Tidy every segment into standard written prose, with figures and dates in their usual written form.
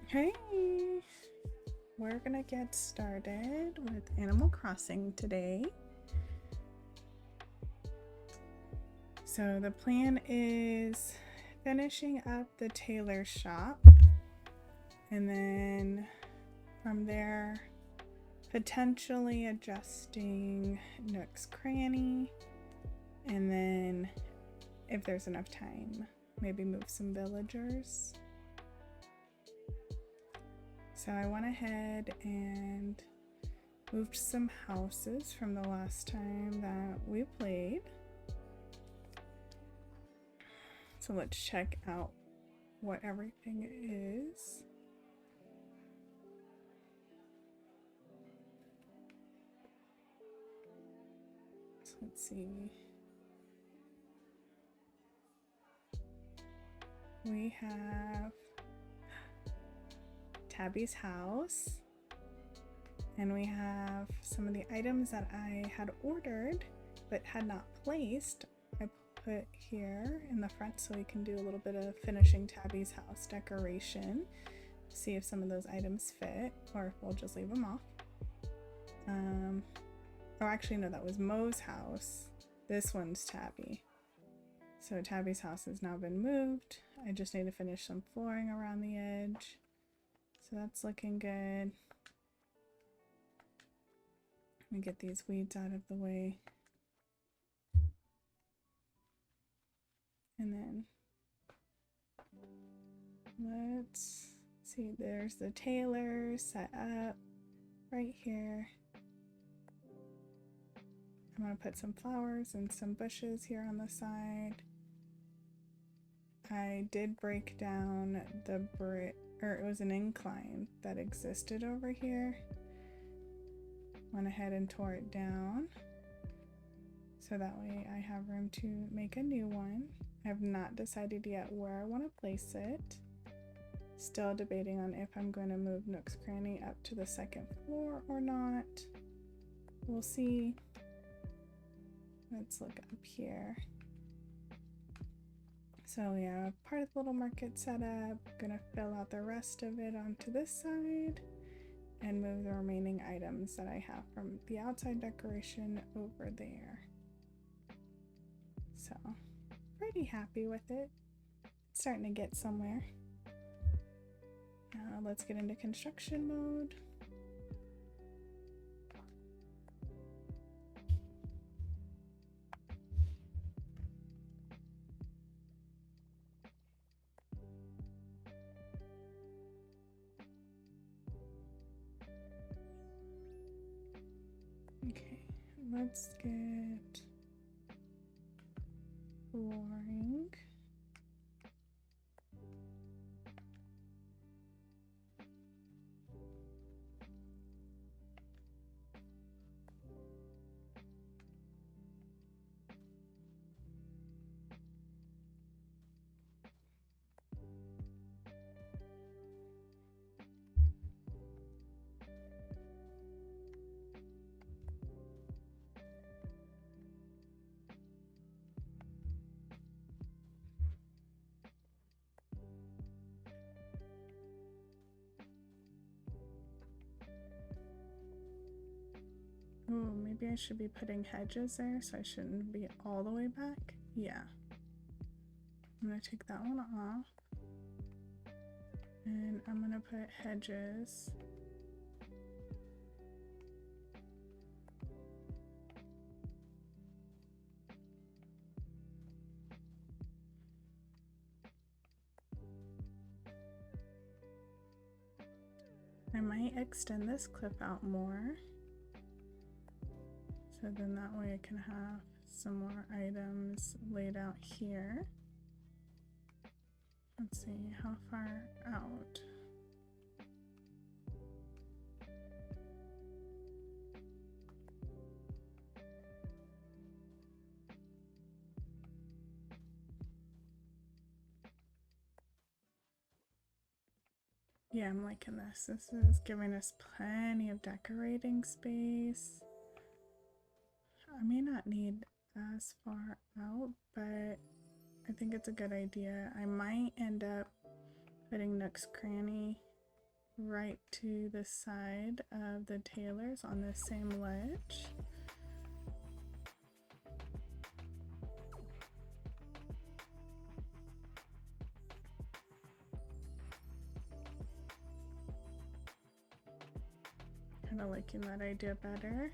Hey, we're gonna get started with Animal Crossing today. So the plan is finishing up the tailor shop, and then from there potentially adjusting Nook's cranny, and then if there's enough time, maybe move some villagers. So I went ahead and moved some houses from the last time that we played. So let's check out what everything is. So let's see. We have Tabby's house, and we have some of the items that I had ordered but had not placed. I put here in the front so we can do a little bit of finishing Tabby's house decoration, see if some of those items fit or if we'll just leave them off. Oh, actually no, that was Mo's house. This one's Tabby. So Tabby's house has now been moved. I just need to finish some flooring around the edge. So that's looking good. Let me get these weeds out of the way. And then let's see, there's the tailors set up right here. I'm gonna put some flowers and some bushes here on the side. I did break down the brick, or it was an incline that existed over here. Went ahead and tore it down so that way I have room to make a new one. I have not decided yet where I want to place it. Still debating on if I'm going to move Nook's Cranny up to the second floor or not. We'll see. Let's look up here. So we have part of the little market set up. Gonna fill out the rest of it onto this side and move the remaining items that I have from the outside decoration over there. So pretty happy with it. It's starting to get somewhere. Now let's get into construction mode. Okay, let's get flooring. Oh, maybe I should be putting hedges there, so I shouldn't be all the way back. Yeah. I'm gonna take that one off. And I'm gonna put hedges. I might extend this clip out more. So then that way I can have some more items laid out here. Let's see, how far out? Yeah, I'm liking this. This is giving us plenty of decorating space. I may not need as far out, but I think it's a good idea. I might end up putting Nook's Cranny right to the side of the tailors on the same ledge. Kind of liking that idea better.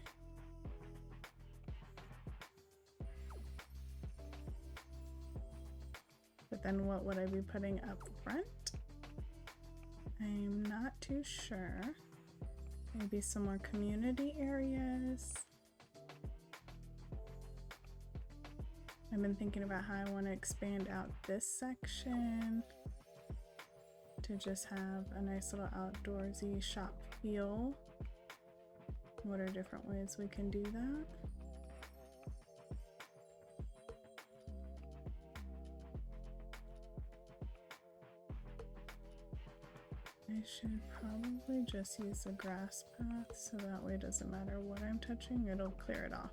But then what would I be putting up front? I'm not too sure. Maybe some more community areas. I've been thinking about how I want to expand out this section to just have a nice little outdoorsy shop feel. What are different ways we can do that? I should probably just use the grass path so that way it doesn't matter what I'm touching, it'll clear it off.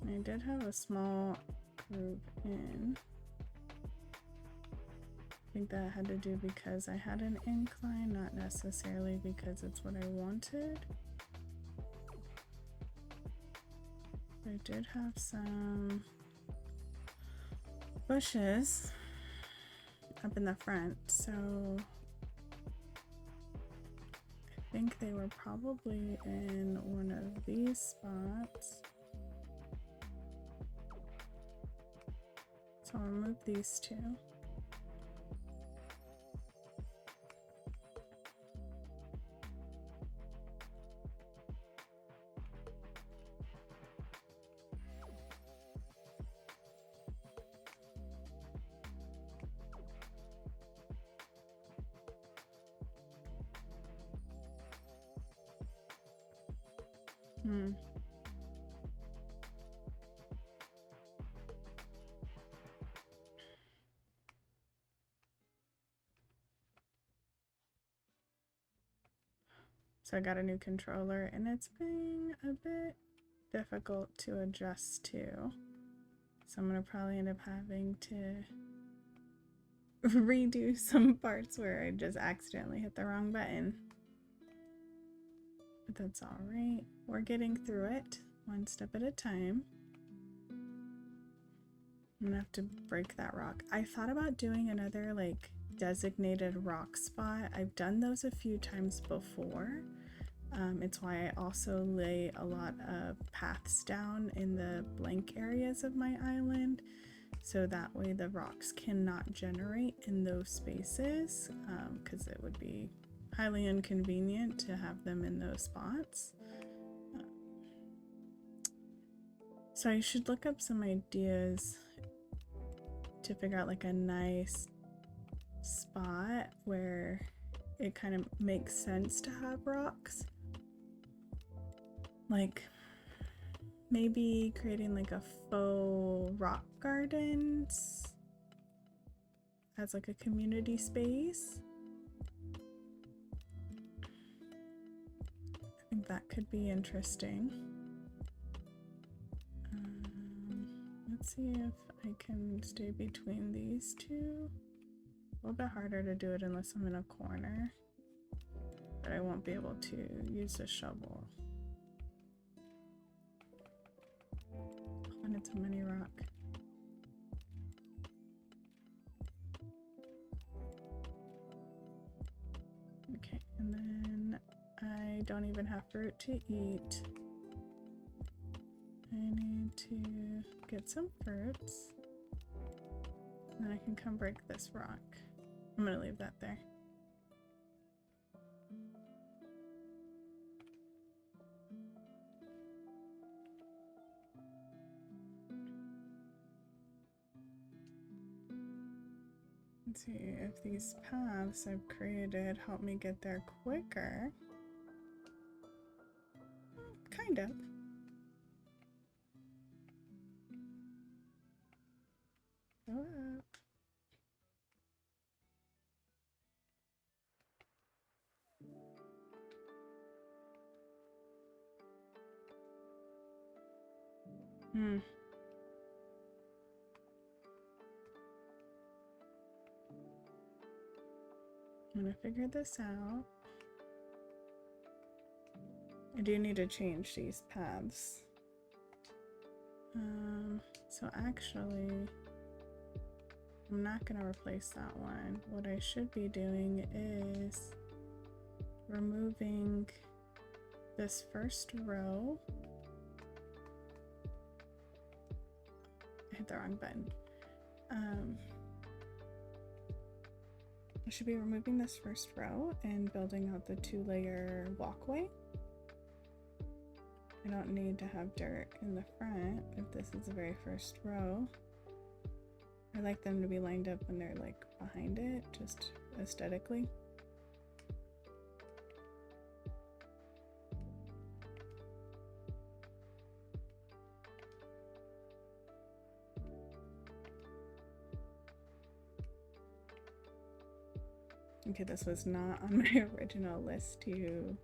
I did have a small groove in. I think that had to do because I had an incline, not necessarily because it's what I wanted. I did have some bushes up in the front, so I think they were probably in one of these spots. So I'll remove these two. So I got a new controller and it's been a bit difficult to adjust to. So I'm gonna probably end up having to redo some parts where I just accidentally hit the wrong button. But that's all right. We're getting through it one step at a time. I'm gonna have to break that rock. I thought about doing another like designated rock spot. I've done those a few times before. It's why I also lay a lot of paths down in the blank areas of my island, so that way the rocks cannot generate in those spaces, because it would be highly inconvenient to have them in those spots. So I should look up some ideas to figure out like a nice spot where it kind of makes sense to have rocks. Like maybe creating like a faux rock gardens as like a community space. I think that could be interesting. Let's see if I can stay between these two. A little bit harder to do it unless I'm in a corner, but I won't be able to use a shovel. And it's a mini rock. Okay, and then I don't even have fruit to eat. I need to get some fruits. And then I can come break this rock. I'm gonna leave that there. Let's see if these paths I've created help me get there quicker. Kind of. Show up. I'm gonna figure this out. I do need to change these paths. So actually, I'm not gonna replace that one. What I should be doing is removing this first row. I hit the wrong button. I should be removing this first row and building out the 2-layer walkway. I don't need to have dirt in the front if this is the very first row. I like them to be lined up when they're like behind it, just aesthetically. Okay, this was not on my original list to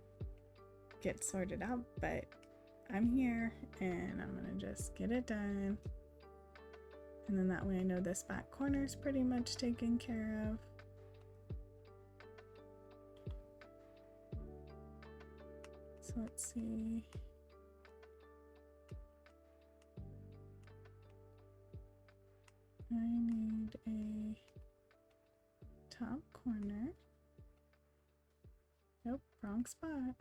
get sorted out, but I'm here and I'm gonna just get it done. And then that way I know this back corner is pretty much taken care of. So let's see. I need a top corner. Nope, wrong spot.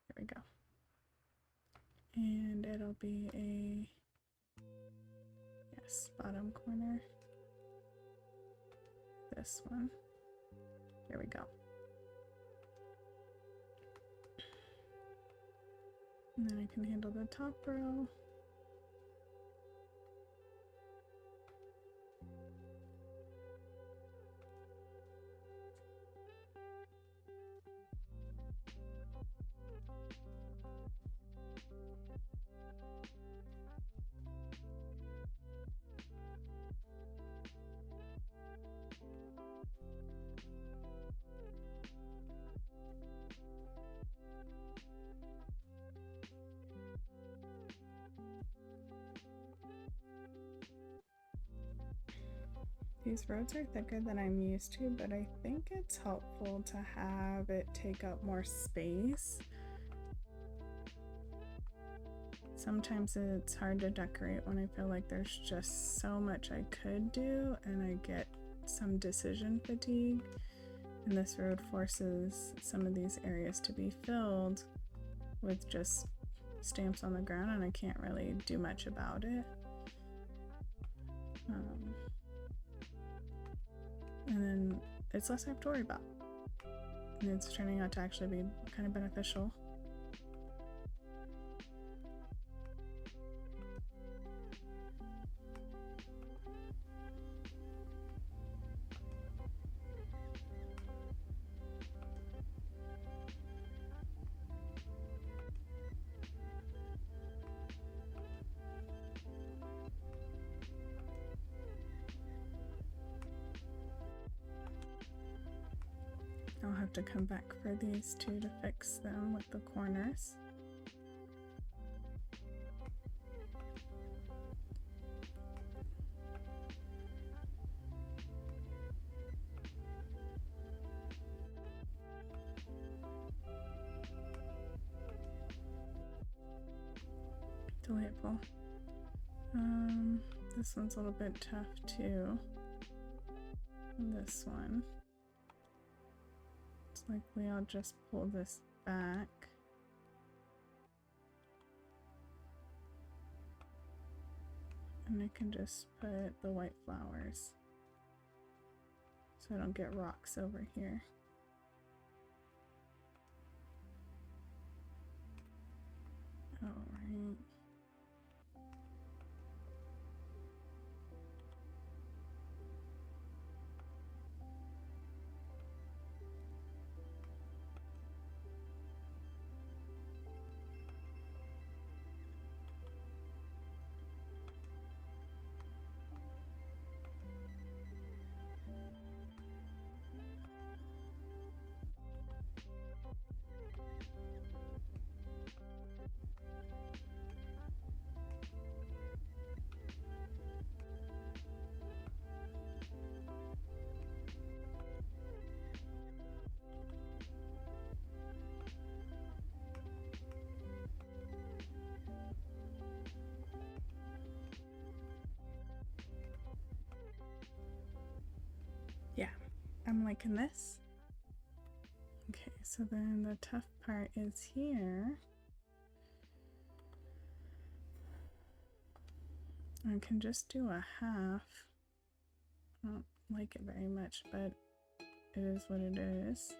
There we go. And it'll be a, yes, bottom corner. This one. There we go. And then I can handle the top row. These roads are thicker than I'm used to, but I think it's helpful to have it take up more space. Sometimes it's hard to decorate when I feel like there's just so much I could do and I get some decision fatigue. And this road forces some of these areas to be filled with just stamps on the ground and I can't really do much about it. And then it's less I have to worry about. And it's turning out to actually be kind of beneficial. I'll have to come back for these two to fix them with the corners. Delightful. This one's a little bit tough too. And this one. It's likely I'll just pull this back. And I can just put the white flowers so I don't get rocks over here. All right. I'm liking this. Okay, so then the tough part is here. I can just do a half. I don't like it very much, but it is what it is.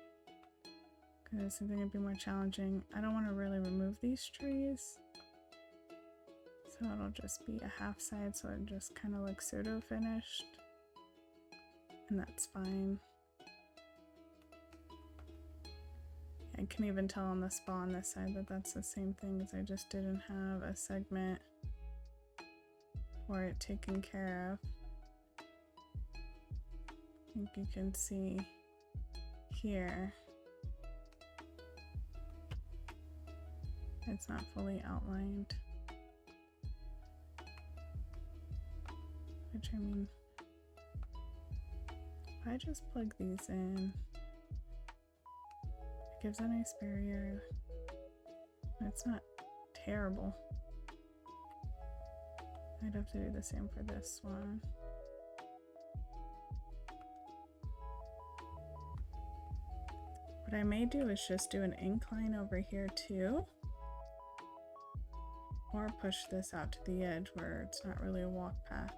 Because I think it'd be more challenging. I don't want to really remove these trees. So it'll just be a half side, so it just kind of looks pseudo finished. And that's fine. I can even tell on the spa on this side that that's the same thing, as I just didn't have a segment for it taken care of. I think you can see here it's not fully outlined. Which, I mean, if I just plug these in, it gives a nice barrier. It's not terrible. I'd have to do the same for this one. What I may do is just do an incline over here too, or push this out to the edge where it's not really a walk path,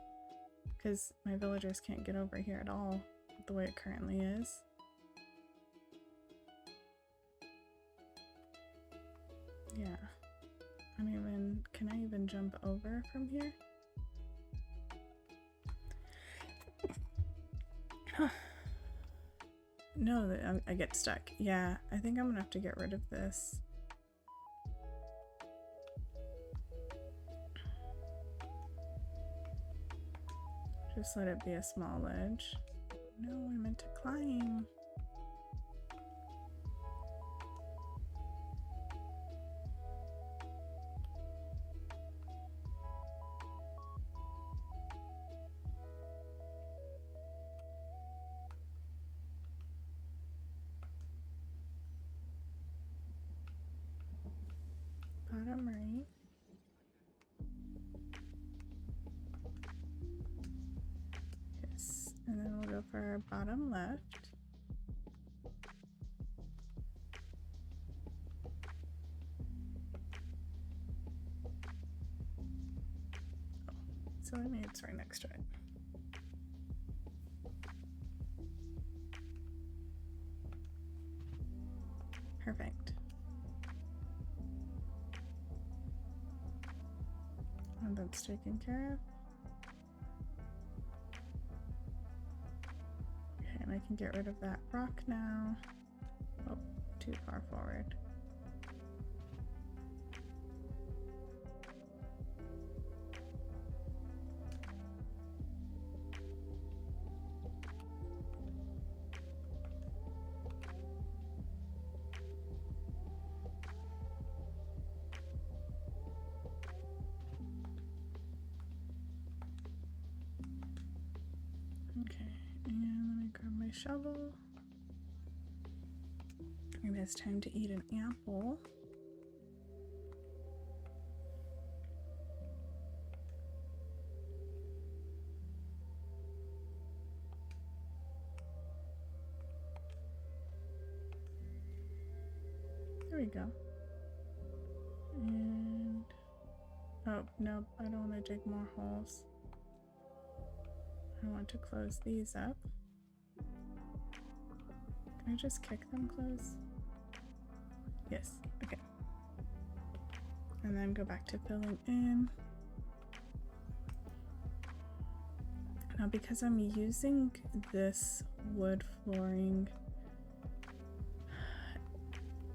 because my villagers can't get over here at all the way it currently is. Yeah, can I even jump over from here? No, I get stuck. Yeah, I think I'm gonna have to get rid of this. Just let it be a small ledge. No, I meant to climb. Bottom right. Yes, and then we'll go for our bottom left. Oh, silly me, it's right next to it. Perfect. And that's taken care of. Okay, and I can get rid of that rock now. Oh, too far forward. Okay, and let me grab my shovel. Maybe it's time to eat an apple. There we go. And oh, nope, I don't want to dig more holes. I want to close these up. Can I just kick them close? Yes, okay. And then go back to filling in. Now, because I'm using this wood flooring,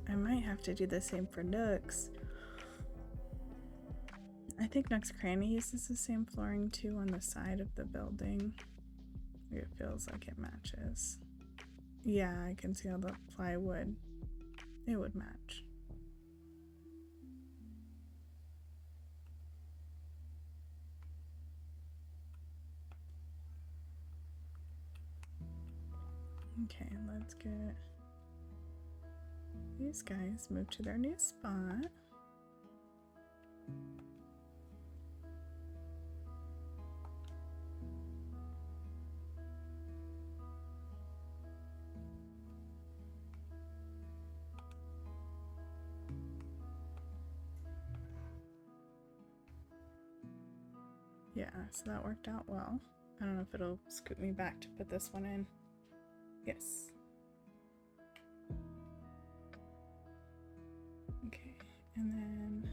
I might have to do the same for nooks. I think Nooks Cranny uses the same flooring too on the side of the building. It feels like it matches. Yeah, I can see all the plywood. It would match. Okay, let's get these guys moved to their new spot. Yeah, so that worked out well. I don't know if it'll scoot me back to put this one in. Yes. Okay, and then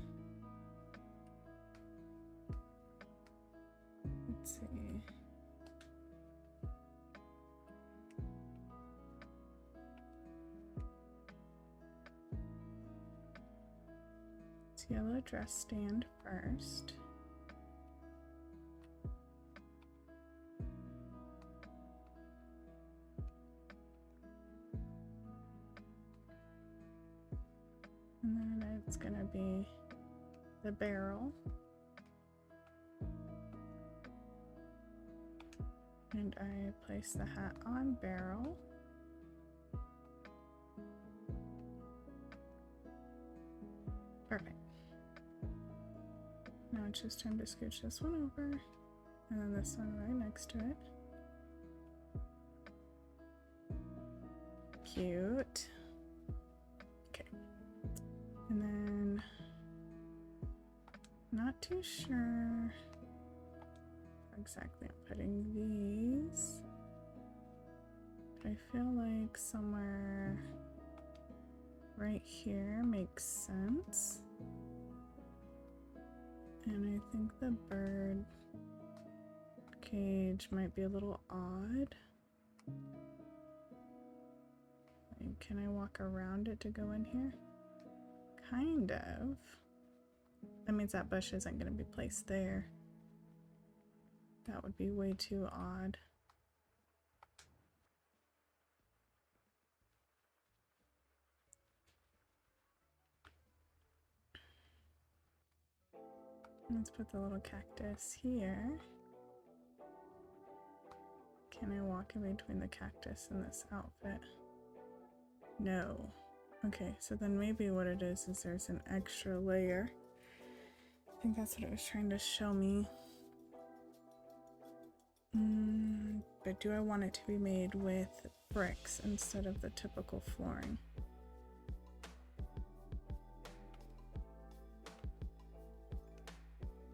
let's see. It's yellow dress stand first. And then it's gonna be the barrel. And I place the hat on barrel. Perfect. Now it's just time to scooch this one over, and then this one right next to it. Cute. Okay. And then, not too sure where exactly I'm putting these. But I feel like somewhere right here makes sense. And I think the bird cage might be a little odd. Like, can I walk around it to go in here? Kind of. That means that bush isn't going to be placed there. That would be way too odd. Let's put the little cactus here. Can I walk in between the cactus and this outfit? No. Okay, so then maybe what it is there's an extra layer. I think that's what it was trying to show me. But do I want it to be made with bricks instead of the typical flooring?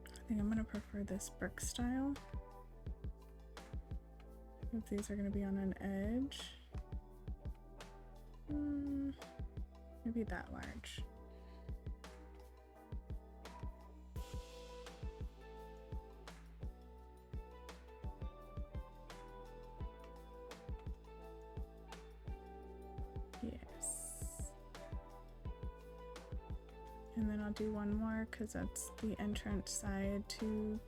I think I'm gonna prefer this brick style. If these are gonna be on an edge. Maybe that large. Yes. And then I'll do one more because that's the entrance side to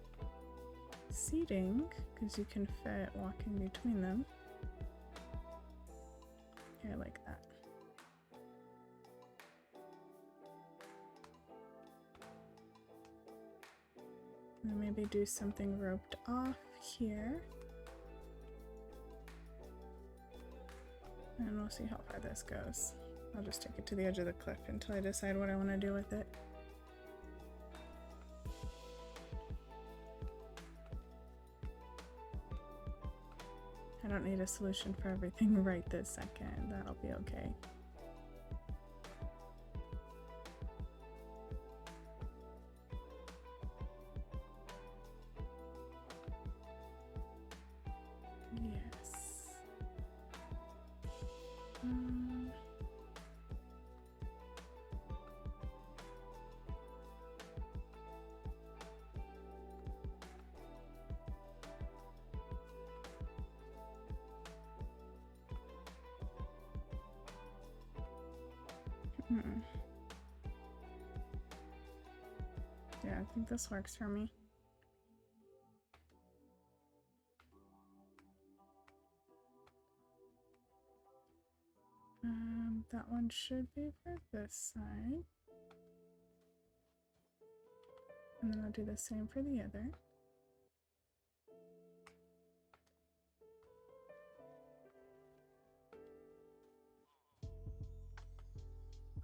seating, because you can fit walking between them. Yeah, I like that. And maybe do something roped off here. And we'll see how far this goes. I'll just take it to the edge of the cliff until I decide what I want to do with it. I don't need a solution for everything right this second. That'll be okay. Yes. Yeah, I think this works for me. That one should be for this side. And then I'll do the same for the other.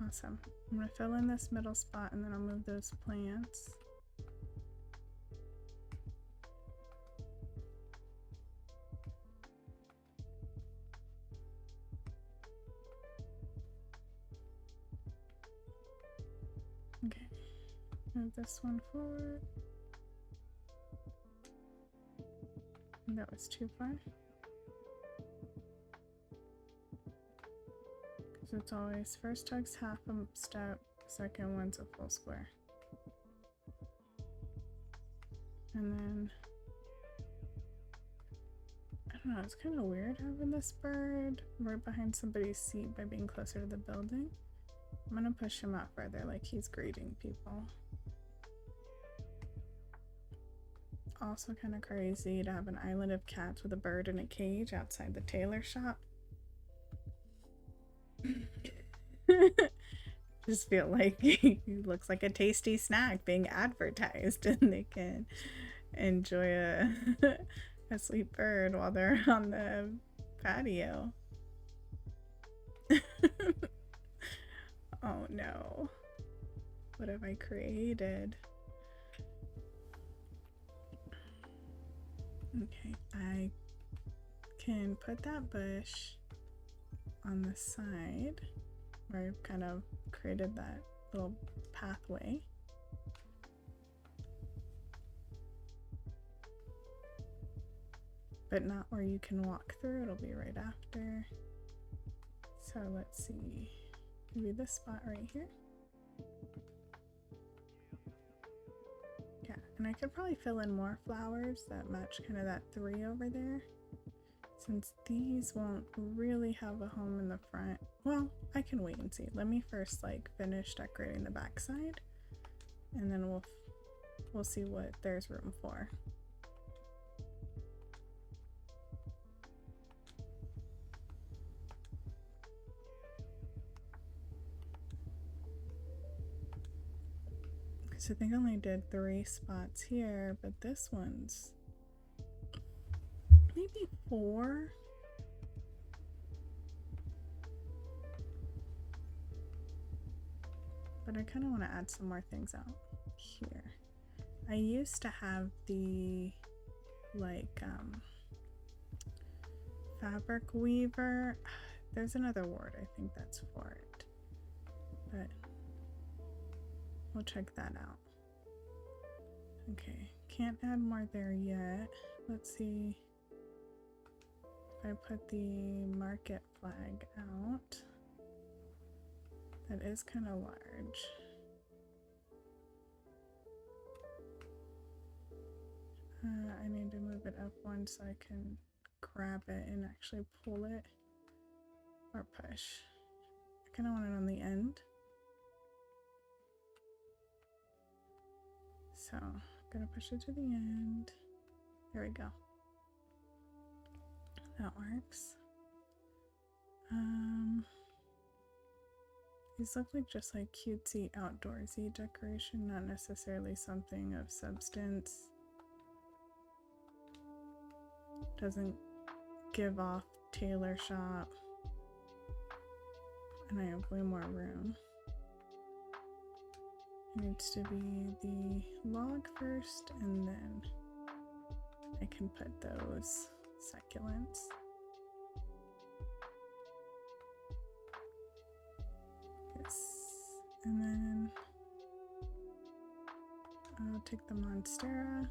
Awesome. I'm going to fill in this middle spot and then I'll move those plants. Okay, move this one forward. that was too far. Because it's always first hugs half a step, second one's a full square. And then, I don't know, it's kind of weird having this bird right behind somebody's seat by being closer to the building. I'm gonna push him out further like he's greeting people. Also kind of crazy to have an island of cats with a bird in a cage outside the tailor shop. Just feel like he looks like a tasty snack being advertised, and they can enjoy a sweet bird while they're on the patio. Oh no. What have I created? Okay, I can put that bush on the side where I've kind of created that little pathway. But not where you can walk through, it'll be right after. So let's see, maybe this spot right here. Yeah, and I could probably fill in more flowers that match kind of that 3 over there. Since these won't really have a home in the front. Well, I can wait and see. Let me first like finish decorating the back side, and then we'll see what there's room for. So I think I only did 3 spots here, but this one's maybe 4. But I kind of want to add some more things out here. I used to have the like fabric weaver. There's another word I think that's for it, but we'll check that out. Okay, can't add more there yet. Let's see if I put the market flag out. That is kind of large. I need to move it up 1 so I can grab it and actually pull it or push. I kind of want it on the end. So I'm gonna push it to the end. There we go. That works. These look like just like cutesy outdoorsy decoration, not necessarily something of substance. Doesn't give off tailor shop. And I have way more room. It needs to be the log first, and then I can put those succulents. Yes, and then I'll take the monstera.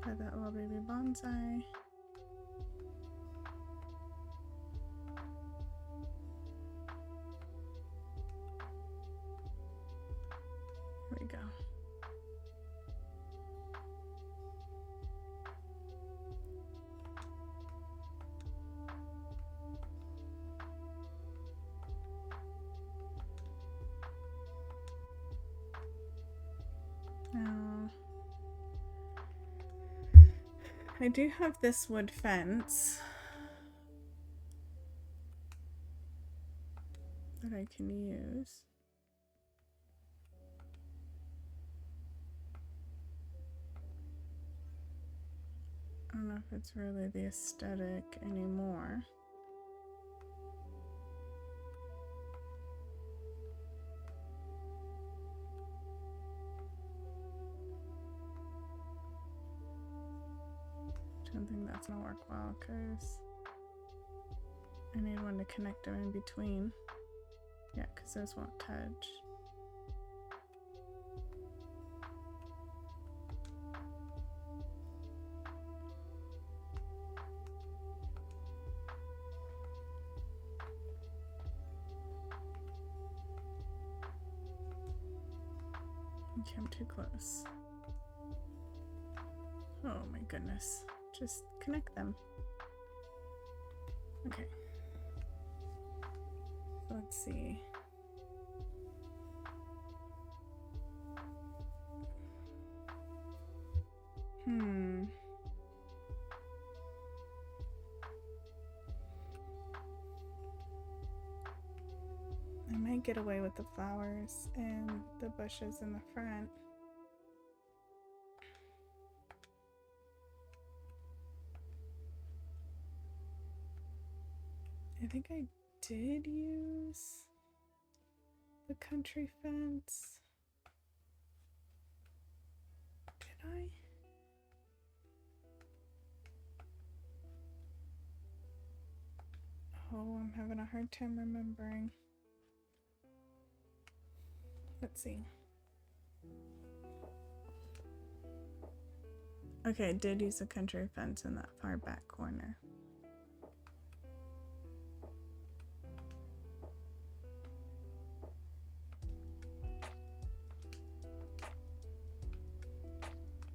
Put that little baby bonsai. Here we go. Now, I do have this wood fence that I can use. I don't know if it's really the aesthetic anymore. don't think that's gonna work well because I need one to connect them in between. Yeah, because those won't touch. Okay, I'm too close. Oh my goodness. Just connect them. Okay. So let's see. I might get away with the flowers and the bushes in the front. I think I did use the country fence. Did I? Oh, I'm having a hard time remembering. Let's see. Okay, I did use a country fence in that far back corner.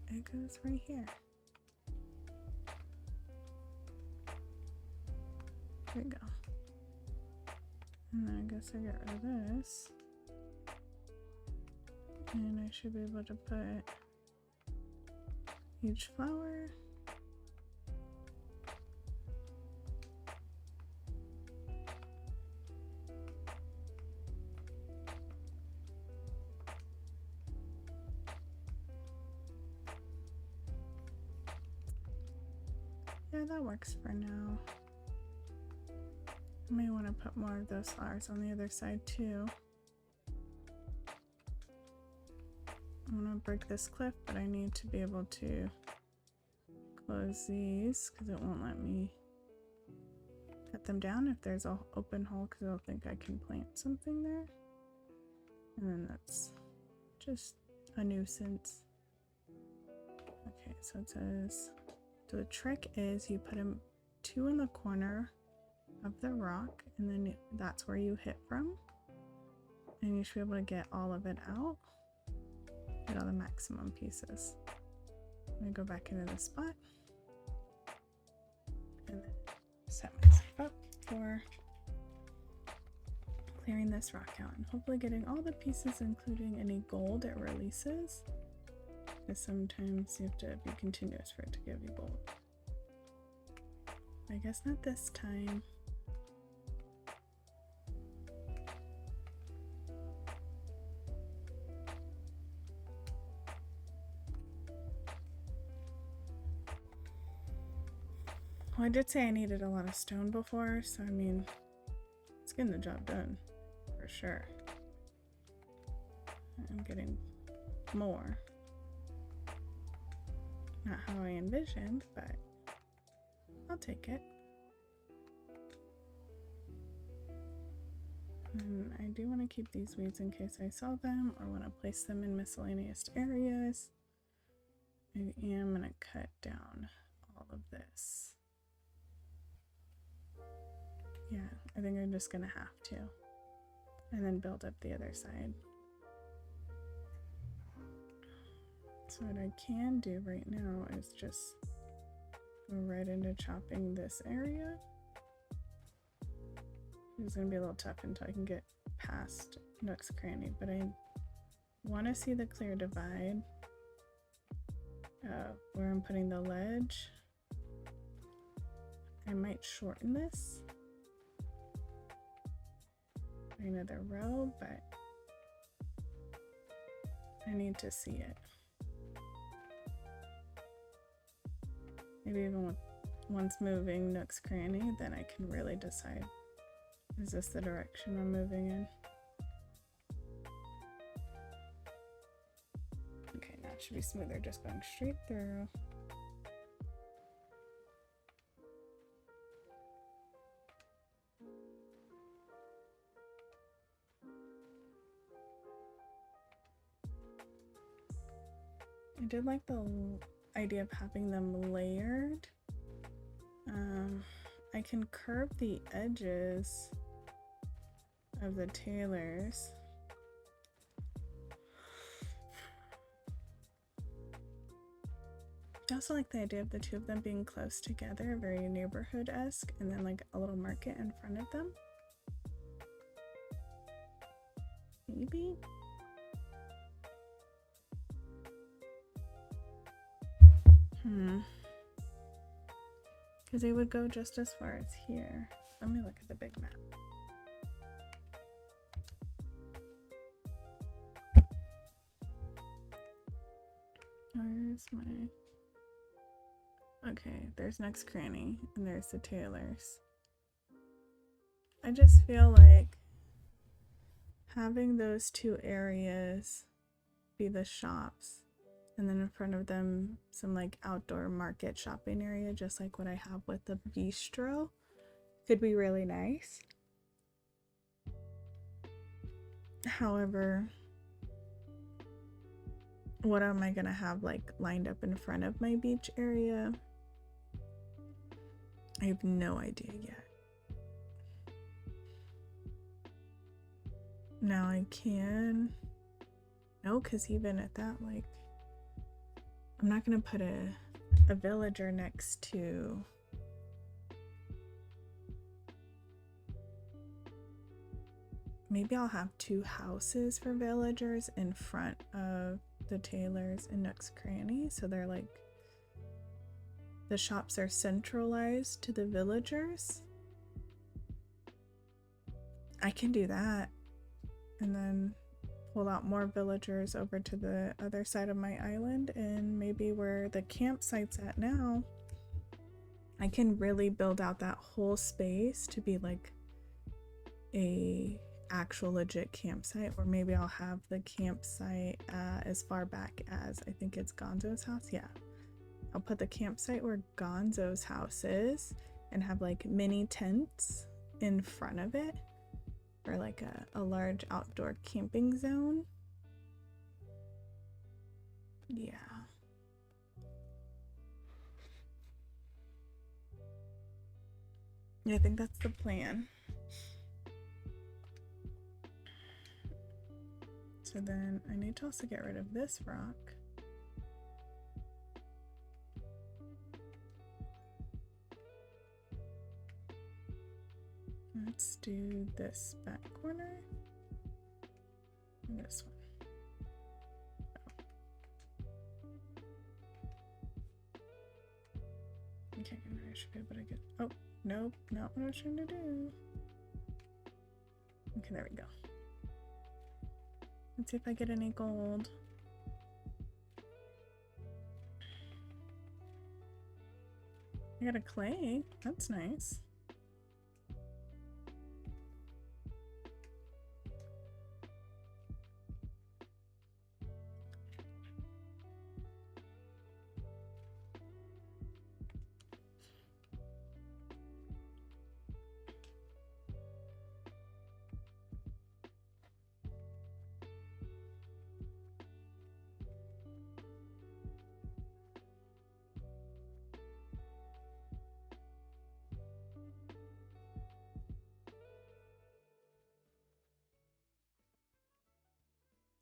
It goes right here. There we go. And then I guess I get rid of this. And I should be able to put each flower. Yeah, that works for now. I may want to put more of those flowers on the other side too. I'm gonna break this clip, but I need to be able to close these because it won't let me cut them down if there's an open hole because it'll think I can plant something there. And then that's just a nuisance. Okay, so it says, so the trick is you put them 2 in the corner of the rock and then that's where you hit from. And you should be able to get all of it out. Get all the maximum pieces. I'm gonna go back into the spot and then set myself up for clearing this rock out and hopefully getting all the pieces, including any gold it releases, because sometimes you have to be continuous for it to give you gold. I guess not this time. Well, I did say I needed a lot of stone before, so I mean, it's getting the job done, for sure. I'm getting more. Not how I envisioned, but I'll take it. And I do want to keep these weeds in case I sell them or want to place them in miscellaneous areas. I am going to cut down all of this. Yeah, I think I'm just gonna have to. And then build up the other side. So what I can do right now is just go right into chopping this area. It's gonna be a little tough until I can get past Nook's Cranny, but I want to see the clear divide where I'm putting the ledge. I might shorten this another row, but I need to see it. Maybe even once moving Nook's Cranny, then I can really decide, is this the direction I'm moving in? Okay, now it should be smoother, just going straight through. did like the idea of having them layered. I can curve the edges of the tailors. I also like the idea of the two of them being close together, very neighborhood-esque, and then like a little market in front of them. Maybe? Because they would go just as far as here. Let me look at the big map. Where's my... Okay, there's Nooks Cranny, and there's the tailors. I just feel like having those two areas be the shops, and then in front of them some like outdoor market shopping area, just like what I have with the bistro, could be really nice. However, what am I gonna have like lined up in front of my beach area? I have no idea yet. Now I can... No, because even at that, like, I'm not gonna put a villager next to... Maybe I'll have two houses for villagers in front of the tailors and Nooks Cranny, so they're like... The shops are centralized to the villagers. I can do that. And then pull out more villagers over to the other side of my island, and maybe where the campsite's at now, I can really build out that whole space to be like a actual legit campsite. Or maybe I'll have the campsite as far back as, I think it's Gonzo's house. Yeah, I'll put the campsite where Gonzo's house is and have like mini tents in front of it, or like a large outdoor camping zone. Yeah. Yeah, I think that's the plan. So then I need to also get rid of this rock. Let's do this back corner and this one. Oh. Okay, and I should be able to get... Oh, nope, not what I was trying to do. Okay, there we go. Let's see if I get any gold. I got a clay. That's nice.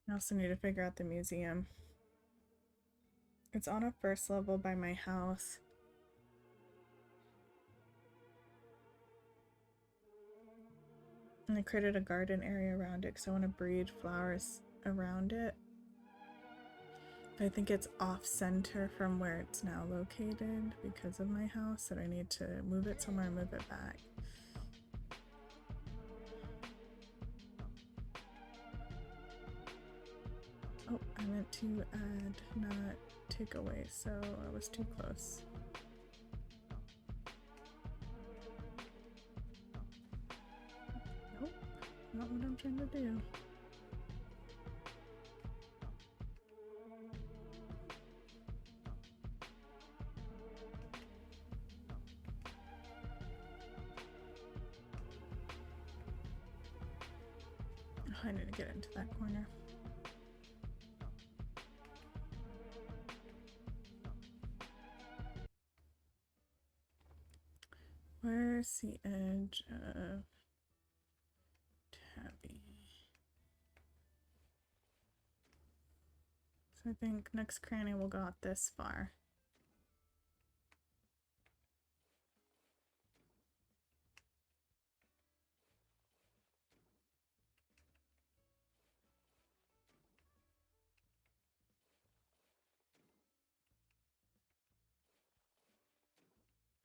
I also need to figure out the museum. It's on a first level by my house. And I created a garden area around it because I want to breed flowers around it. But I think it's off center from where it's now located because of my house, that I need to move it somewhere and move it back. Oh, I meant to add, not take away, so I was too close. Nope, not what I'm trying to do. Oh, I need to get into that corner. Where's the edge of tabby? So I think next cranny will go out this far.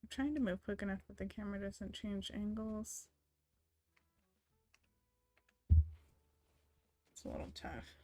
I'm trying to move quick enough that the camera doesn't change angles. It's a little tough.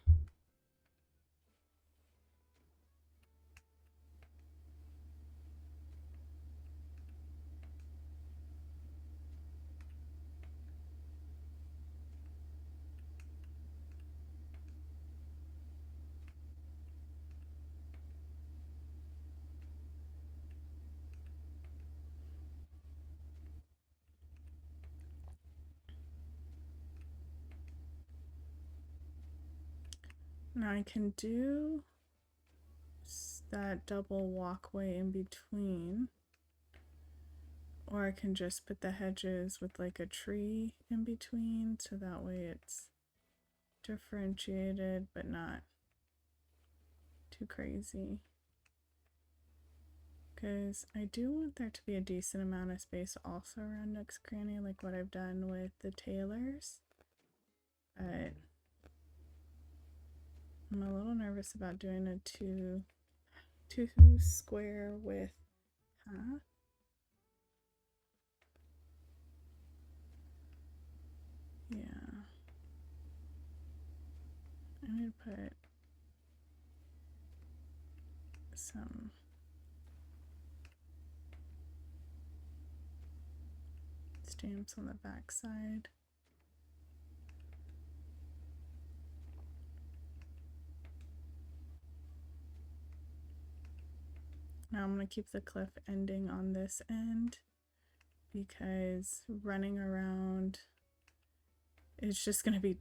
Now I can do that double walkway in between, or I can just put the hedges with like a tree in between, so that way it's differentiated but not too crazy. Because I do want there to be a decent amount of space also around next cranny, like what I've done with the tailors, but I'm a little nervous about doing a two square with half. Yeah, I need to put some stamps on the back side. Now I'm going to keep the cliff ending on this end because running around, it's just going to be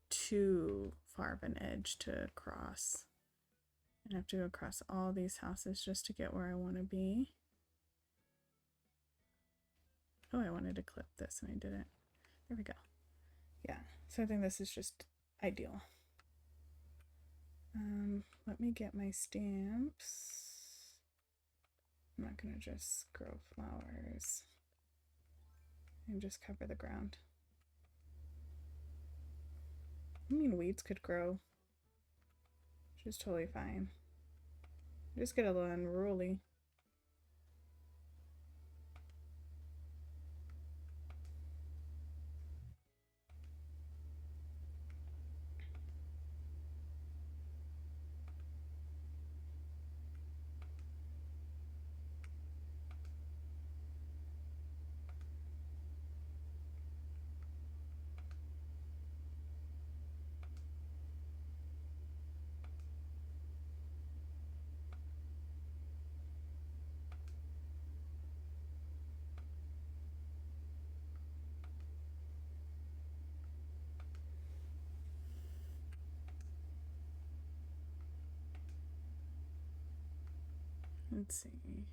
too far of an edge to cross. And I have to go across all these houses just to get where I want to be. Oh, I wanted to clip this and I didn't. There we go. Yeah, so I think this is just ideal. Let me get my stamps. I'm not gonna just grow flowers and just cover the ground. I mean, weeds could grow, which is totally fine. Just get a little unruly. Let's see.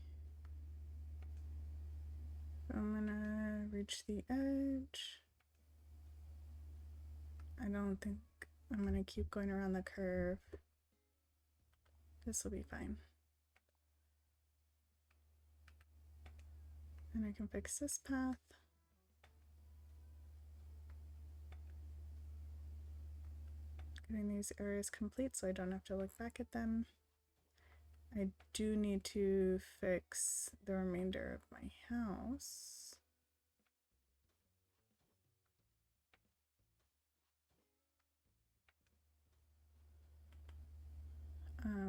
I'm gonna reach the edge. I don't think I'm gonna keep going around the curve. This will be fine. And I can fix this path. Getting these areas complete so I don't have to look back at them. I do need to fix the remainder of my house.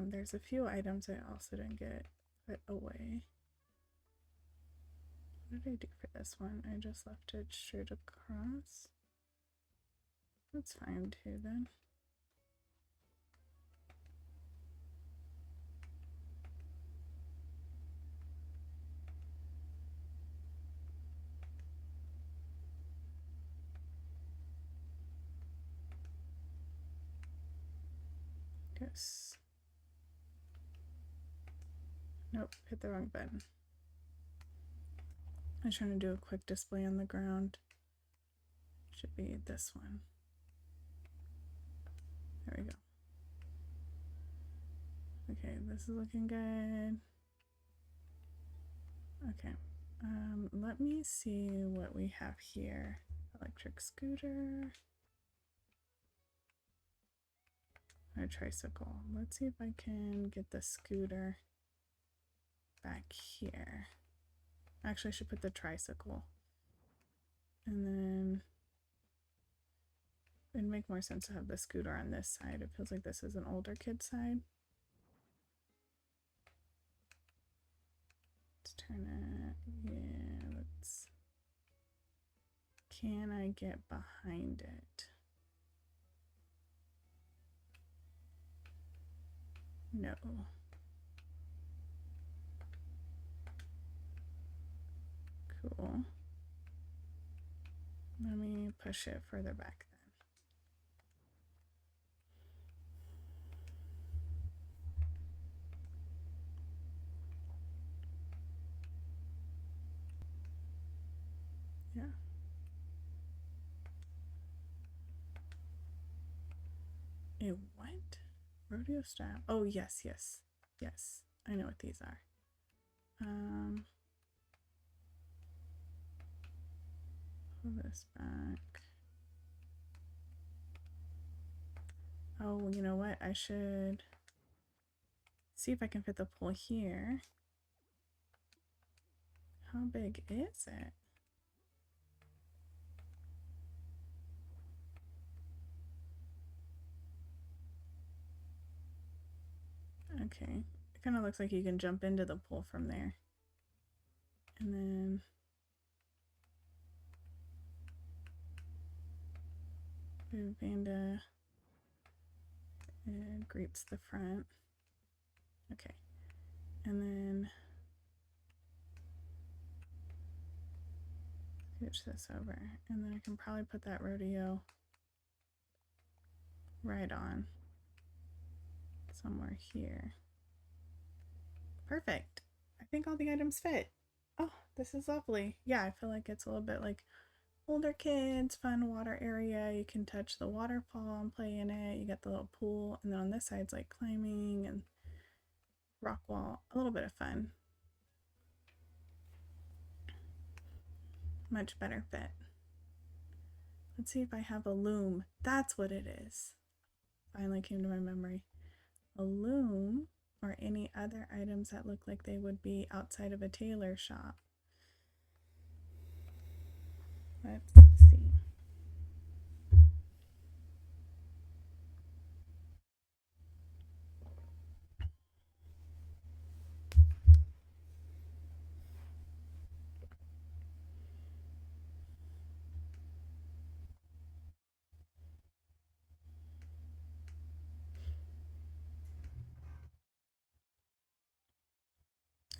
There's a few items I also didn't get put away. What did I do for this one? I just left it straight across. That's fine too then. Yes. Nope, hit the wrong button. I'm trying to do a quick display on the ground. Should be this one. There we go. Okay, this is looking good. Okay, let me see what we have here. Electric scooter. A tricycle. Let's see if I can get the scooter back here. Actually, I should put the tricycle. And then it'd make more sense to have the scooter on this side. It feels like this is an older kid side. Let's turn it. Yeah, let's. Can I get behind it? No. Cool. Let me push it further back then. Yeah. A what? Rodeo style. Oh, yes, yes. Yes. I know what these are. Pull this back. Oh, you know what? I should see if I can fit the pole here. How big is it? Okay. It kind of looks like you can jump into the pole from there. And then Panda greets the front. Okay. And then scooch this over. And then I can probably put that rodeo right on somewhere here. Perfect. I think all the items fit. Oh, this is lovely. Yeah, I feel like it's a little bit like older kids, fun water area. You can touch the waterfall and play in it. You got the little pool. And then on this side, it's like climbing and rock wall. A little bit of fun. Much better fit. Let's see if I have a loom. That's what it is. Finally came to my memory. A loom or any other items that look like they would be outside of a tailor shop. Let's see.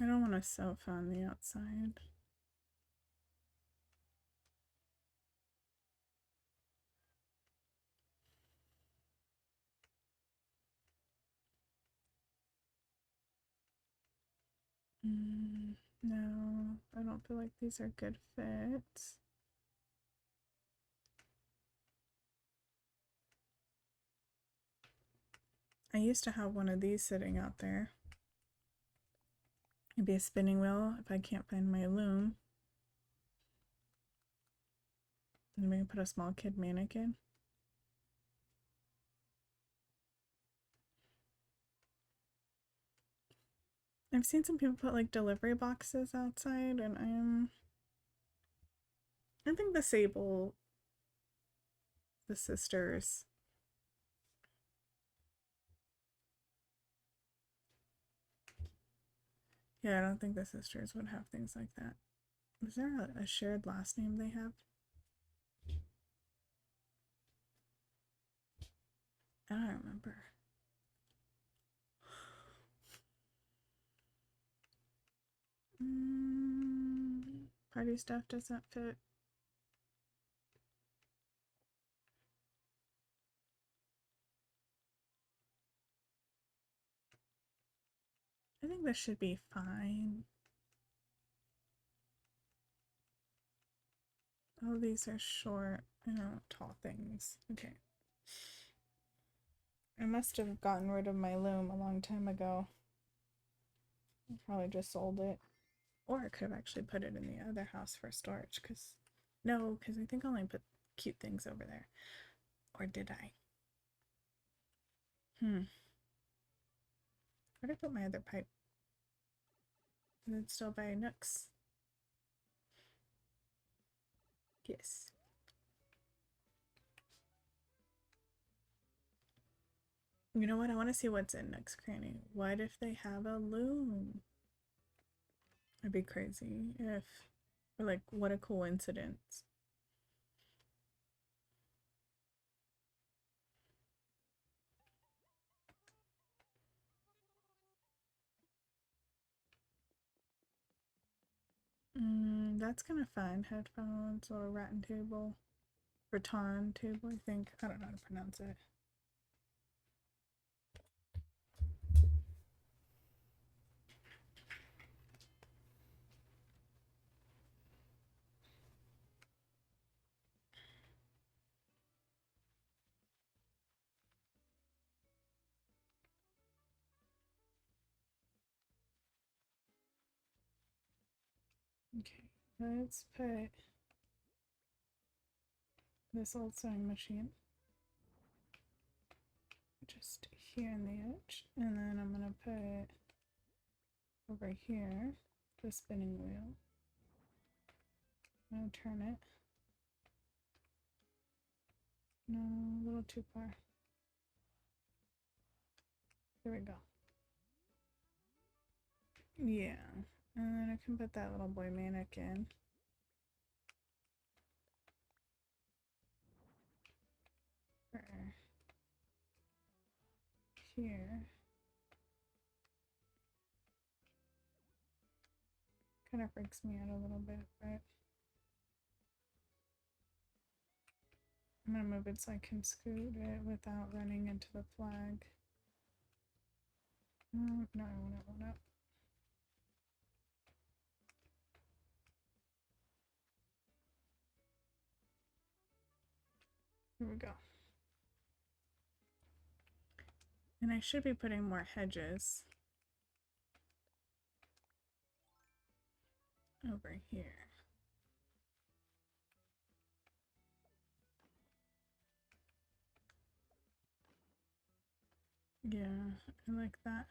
I don't want a sofa on the outside. No, I don't feel like these are good fits. I used to have one of these sitting out there. It'd be a spinning wheel if I can't find my loom. And we can put a small kid mannequin. I've seen some people put like delivery boxes outside, and I think the sisters. Yeah, I don't think the sisters would have things like that. Is there a shared last name they have? I don't remember. Party stuff doesn't fit. I think this should be fine. Oh, these are short. I don't want tall things. Okay. I must have gotten rid of my loom a long time ago. I probably just sold it. Or I could have actually put it in the other house for storage, because... No, because I think I only put cute things over there. Or did I? Where did I put my other pipe? Is it still by Nooks? Yes. You know what? I want to see what's in Nooks Cranny. What if they have a loom? It'd be crazy if... Or like, what a coincidence. That's kind of fun. Headphones or rattan table. Rattan table, I think. I don't know how to pronounce it. Okay, let's put this old sewing machine just here in the edge, and then I'm gonna put over here the spinning wheel. I'm gonna turn it. No, a little too far. There we go. Yeah, and then I can put that little boy mannequin. Here. Kind of freaks me out a little bit, but I'm gonna move it so I can scoot it without running into the flag. No, I want it one up. Here we go. And I should be putting more hedges over here. Yeah, I like that.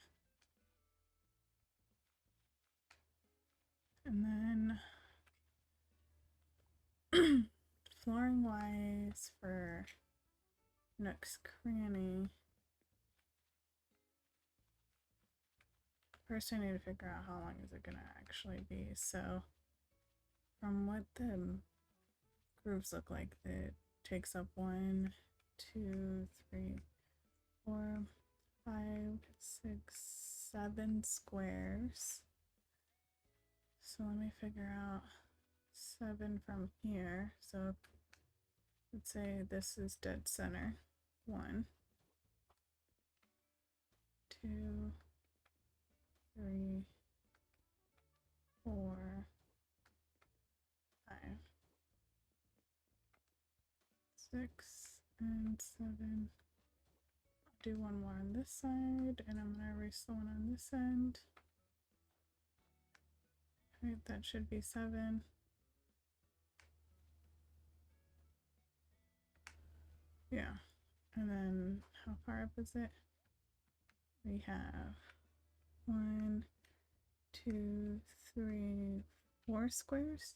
And then flooring wise for Nook's Cranny. First I need to figure out how long is it gonna actually be. So from what the grooves look like, it takes up 1, 2, 3, 4, 5, 6, 7 squares. So let me figure out 7 from here. So let's say this is dead center. 1, 2, 3, 4, 5, 6, and 7. I'll do one more on this side, and I'm gonna erase the one on this end. Right, that should be 7. Yeah, and then how far up is it? We have 1, 2, 3, 4 squares.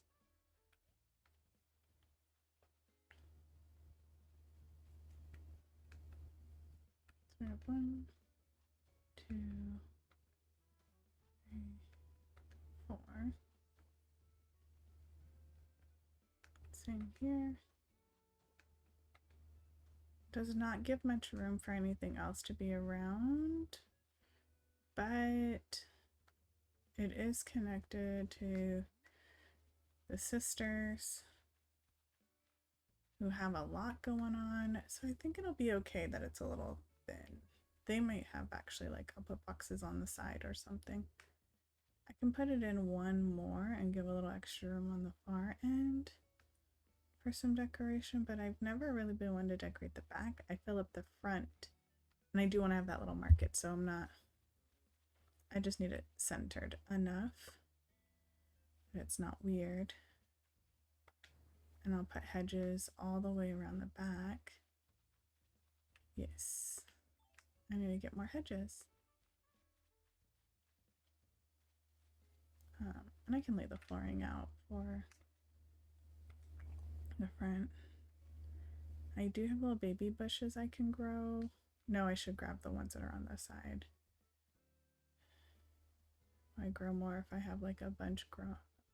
So we have 1, 2, 3, 4. Same here. Does not give much room for anything else to be around, but it is connected to the sisters who have a lot going on, so I think it'll be okay that it's a little thin. They might have actually like I'll put boxes on the side or something. I can put it in one more and give a little extra room on the far end. for some decoration, but I've never really been one to decorate the back. I fill up the front, and I do want to have that little market, so I just need it centered enough that it's not weird. And I'll put hedges all the way around the back. Yes, I need to get more hedges. And I can lay the flooring out for the front. I do have little baby bushes I can grow. No, I should grab the ones that are on the side. I grow more if I have like a bunch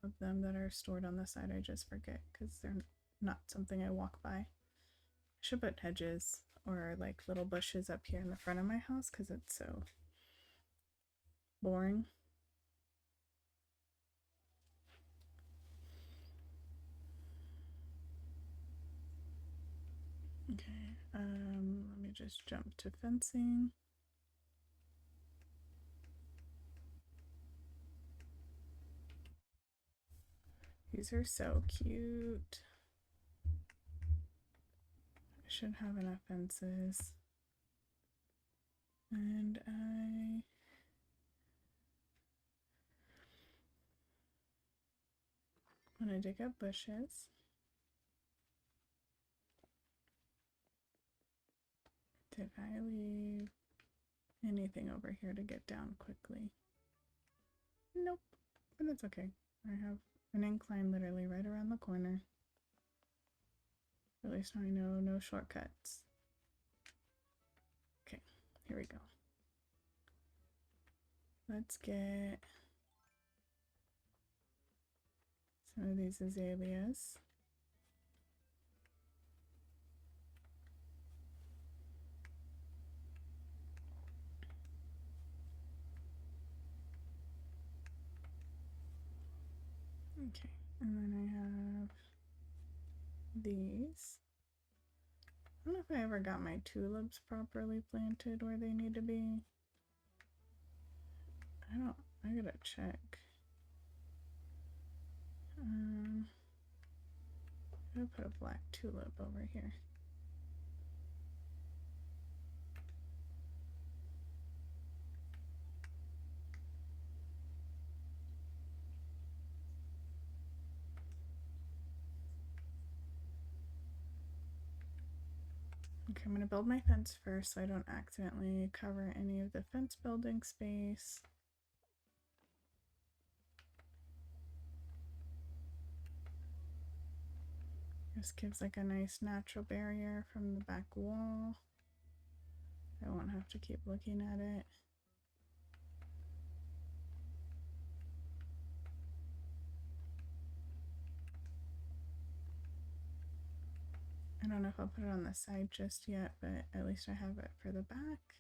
of them that are stored on the side. I just forget because they're not something I walk by. I should put hedges or like little bushes up here in the front of my house because it's so boring. Okay, let me just jump to fencing. These are so cute. I should have enough fences. And I want to dig up bushes. Did I leave anything over here to get down quickly? Nope, but that's okay. I have an incline literally right around the corner. At least I know no shortcuts. Okay, here we go. Let's get some of these azaleas. Okay, and then I have these. I don't know if I ever got my tulips properly planted where they need to be. I gotta check. I'm gonna put a black tulip over here. Okay, I'm gonna build my fence first so I don't accidentally cover any of the fence building space. This gives like a nice natural barrier from the back wall. I won't have to keep looking at it. I don't know if I'll put it on the side just yet, but at least I have it for the back.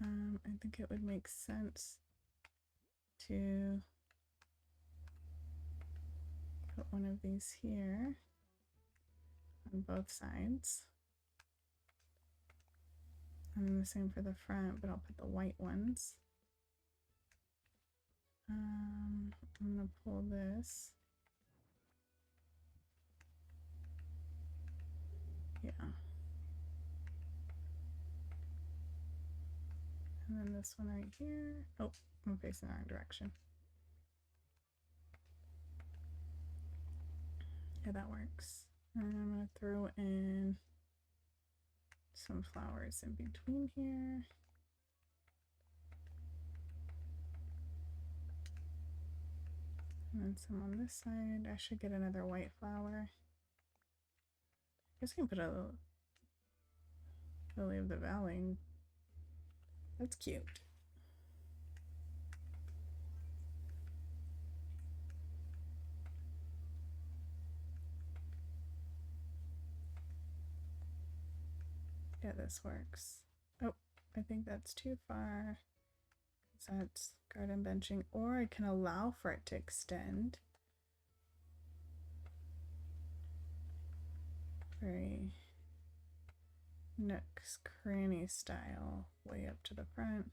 I think it would make sense to put one of these here on both sides. And then the same for the front, but I'll put the white ones. I'm gonna pull this. Yeah. And then this one right here. Oh, I'm facing the wrong direction. Yeah, that works. And I'm gonna throw in some flowers in between here. And then some on this side. I should get another white flower. I guess I can put a lily of the valley. That's cute. Yeah, this works. Oh, I think that's too far. So that's garden benching, or I can allow for it to extend. Very nooks cranny style, way up to the front.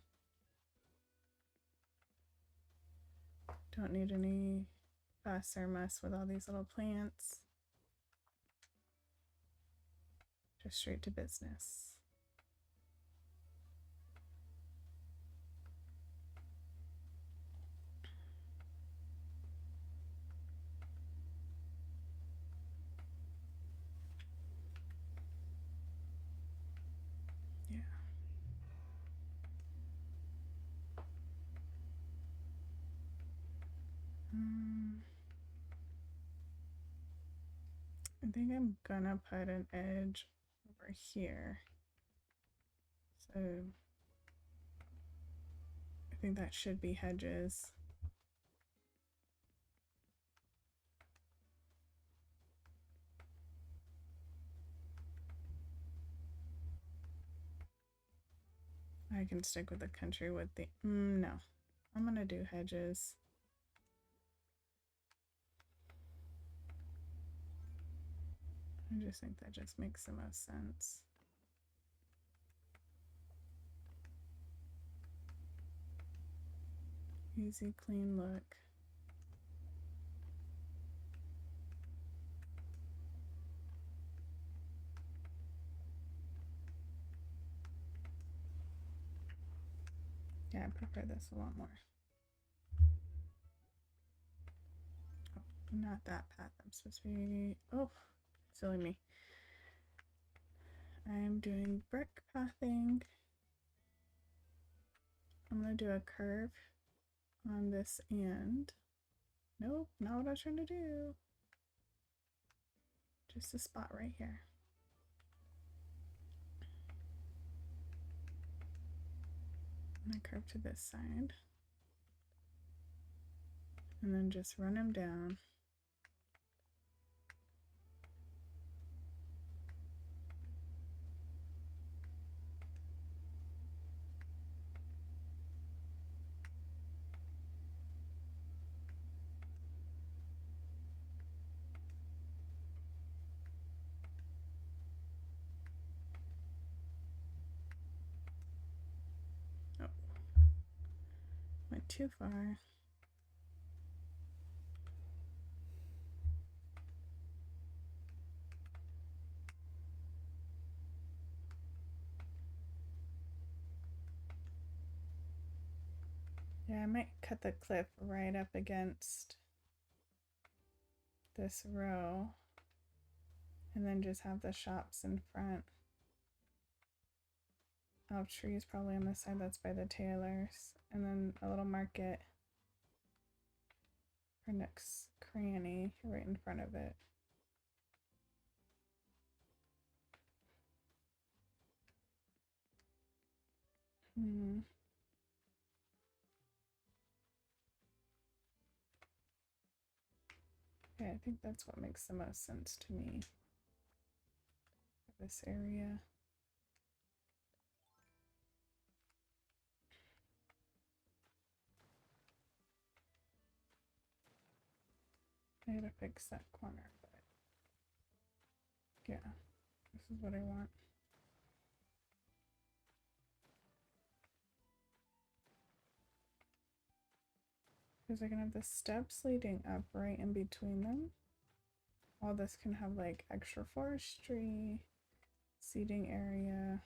Don't need any fuss or mess with all these little plants. Just straight to business. Yeah. I think I'm gonna put an edge over here. So I think that should be hedges. I can stick with the country with the, no, I'm gonna do hedges. I just think that just makes the most sense. Easy, clean look. Yeah, I prefer this a lot more. Oh, not that path. I'm supposed to be, oh, silly me. I'm doing brick pathing. I'm gonna do a curve on this end. Nope, not what I was trying to do. Just a spot right here. And I curve to this side. And then just run them down. Oh, went too far. Yeah, I might cut the cliff right up against this row and then just have the shops in front. Oh, trees probably on the side that's by the tailors, and then a little market for nooks, cranny right in front of it. Yeah, I think that's what makes the most sense to me for this area. I gotta fix that corner, but yeah, this is what I want. Because I can have the steps leading up right in between them. All this can have like extra forestry, seating area.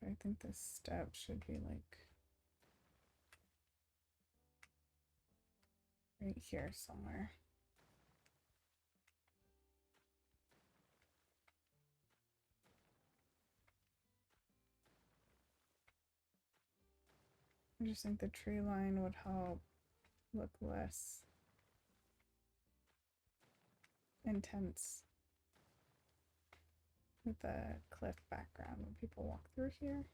I think this step should be like right here somewhere. I just think the tree line would help look less intense with the cliff background when people walk through here.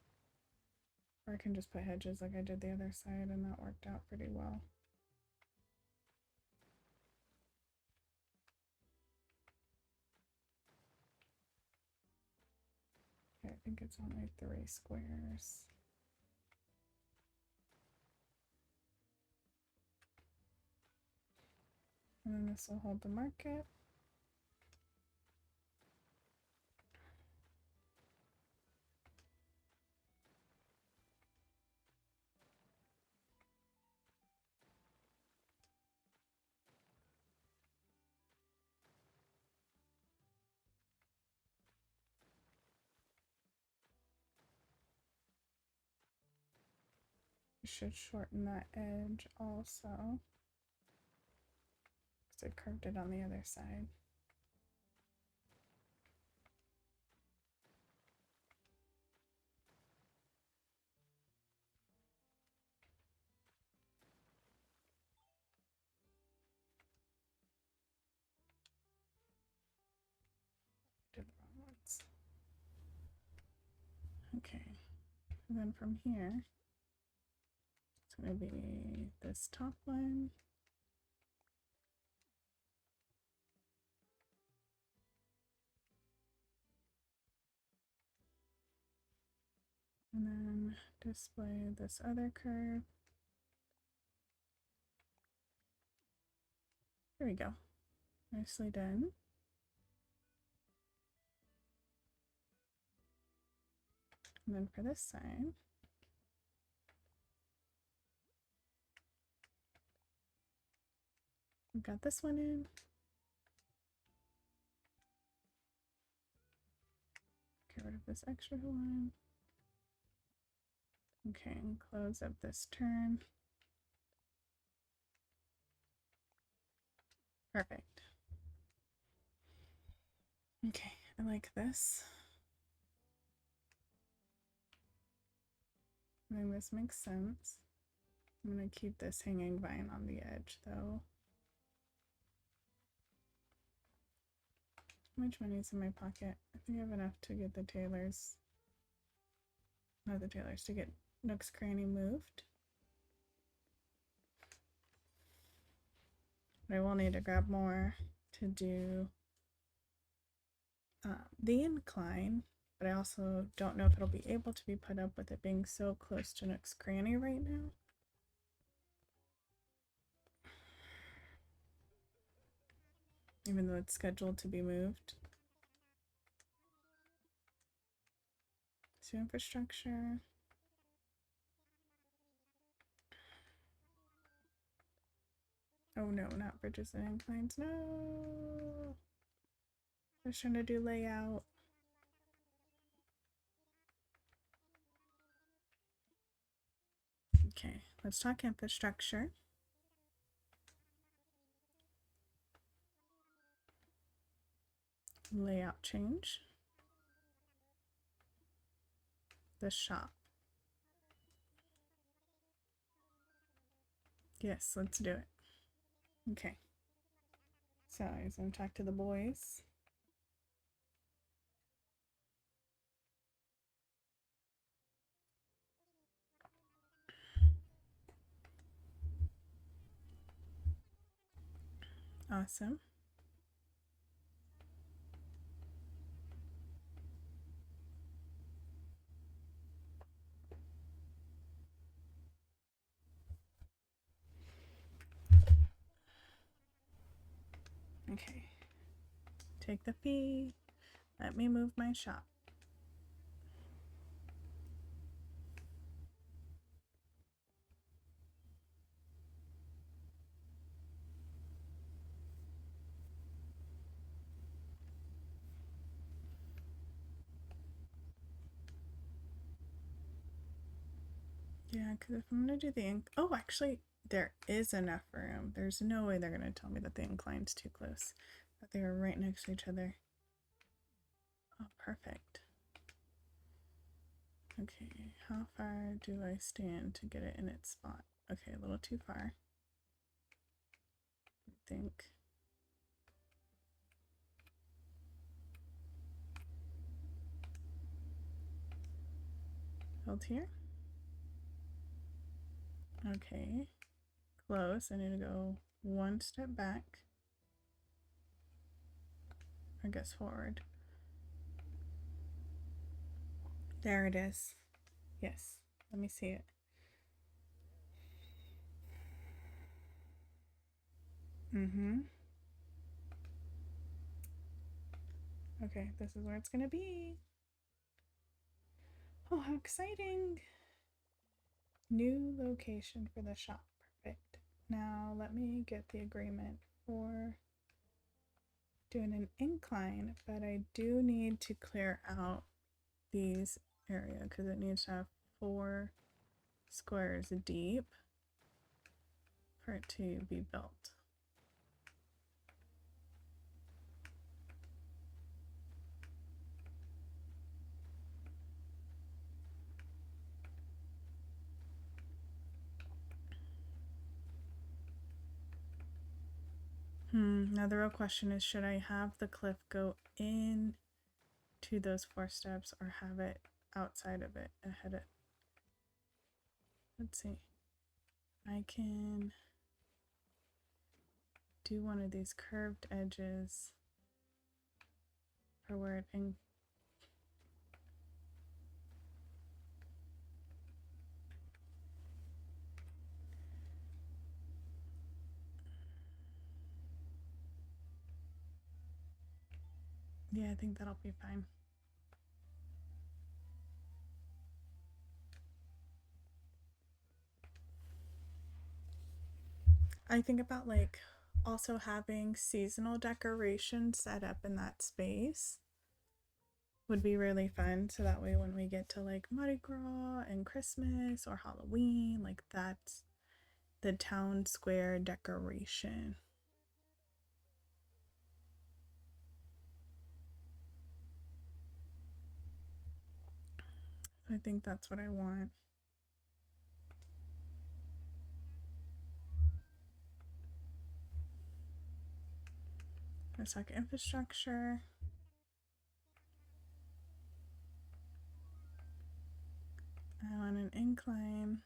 Or I can just put hedges like I did the other side, and that worked out pretty well. Okay, I think it's only 3 squares. And then this will hold the market. You should shorten that edge also, because I curved it on the other side. Did the wrong ones. Okay, and then from here, it's going to be this top line. And then display this other curve. There we go. Nicely done. And then for this side, we got this one in. Get rid of this extra one. Okay, and close up this turn. Perfect. Okay, I like this. I think this makes sense. I'm going to keep this hanging vine on the edge though. How much money is in my pocket? I think I have enough to get the tailors. Not the tailors, to get Nook's Cranny moved. But I will need to grab more to do the incline, but I also don't know if it'll be able to be put up with it being so close to Nook's Cranny right now. Even though it's scheduled to be moved. To infrastructure. Oh no, not bridges and inclines. No. I was trying to do layout. Okay, let's talk infrastructure. Layout change. The shop. Yes, let's do it. Okay. So I'm going to talk to the boys. Awesome. Okay. Take the fee. Let me move my shop. Yeah, because if I'm going to do the oh, actually, there is enough room. There's no way they're going to tell me that the incline's too close, that they are right next to each other. Oh, perfect. Okay, how far do I stand to get it in its spot? Okay, a little too far, I think. Hold here. Okay, close. I need to go one step back. I guess forward. There it is. Yes, let me see it. Okay, this is where it's gonna be. Oh, how exciting! New location for the shop. Perfect. Now let me get the agreement for doing an incline, but I do need to clear out these area because it needs to have 4 squares deep for it to be built. Now the real question is, should I have the cliff go in to those 4 steps or have it outside of it ahead of? Let's see. I can do one of these curved edges for where it yeah, I think that'll be fine. I think about like also having seasonal decorations set up in that space would be really fun. So that way when we get to like Mardi Gras and Christmas or Halloween, like that's the town square decoration. I think that's what I want. There's like infrastructure. I want an incline.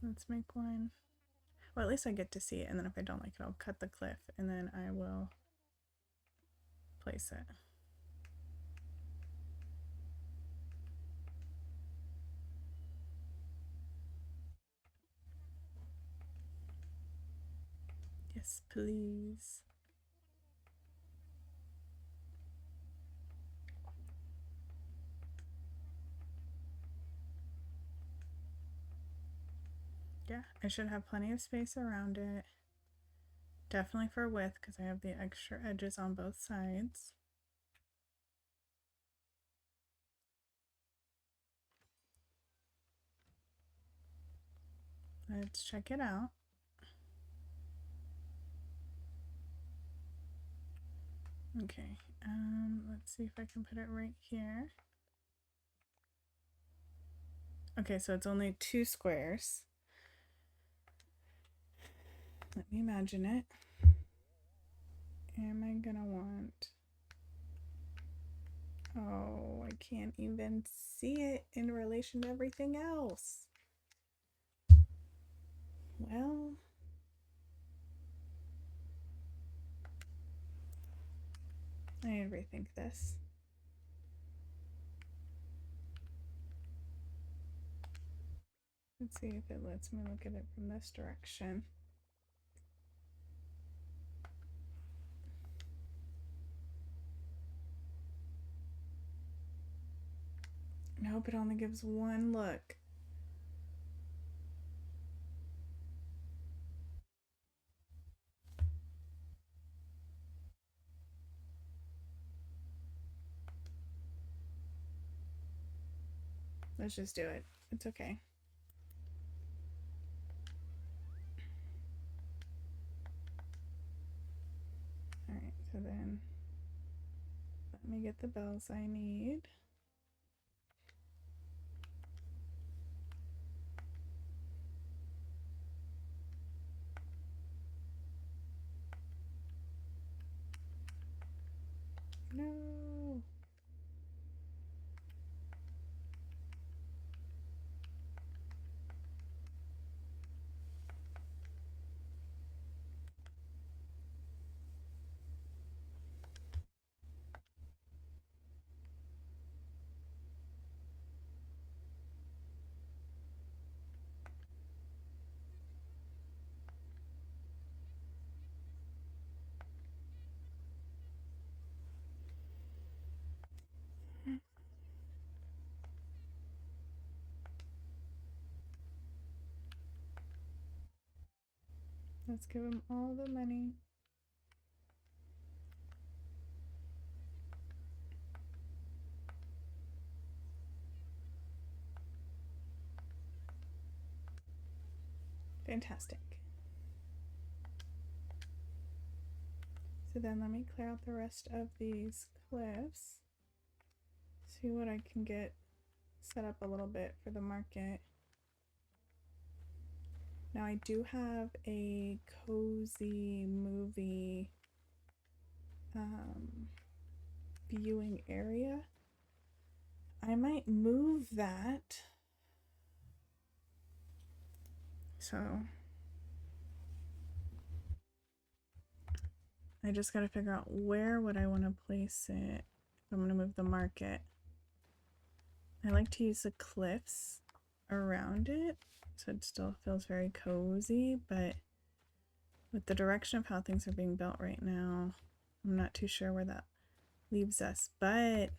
Let's make one. Well, at least I get to see it, and then if I don't like it, I'll cut the cliff, and then I will place it. Yes, please. Yeah, I should have plenty of space around it. Definitely for width because I have the extra edges on both sides. Let's check it out. Okay, let's see if I can put it right here. Okay, so it's only 2 squares. Let me imagine it. Am I gonna want... Oh, I can't even see it in relation to everything else. Well... I need to rethink this. Let's see if it lets me look at it from this direction. Nope, it only gives one look. Let's just do it. It's okay. Alright, so then let me get the bells I need. No. Let's give him all the money. Fantastic. So then let me clear out the rest of these cliffs. See what I can get set up a little bit for the market. Now I do have a cozy movie viewing area. I might move that. So I just got to figure out where would I want to place it if I'm going to move the market. I like to use the cliffs around it so it still feels very cozy, but with the direction of how things are being built right now, I'm not too sure where that leaves us. But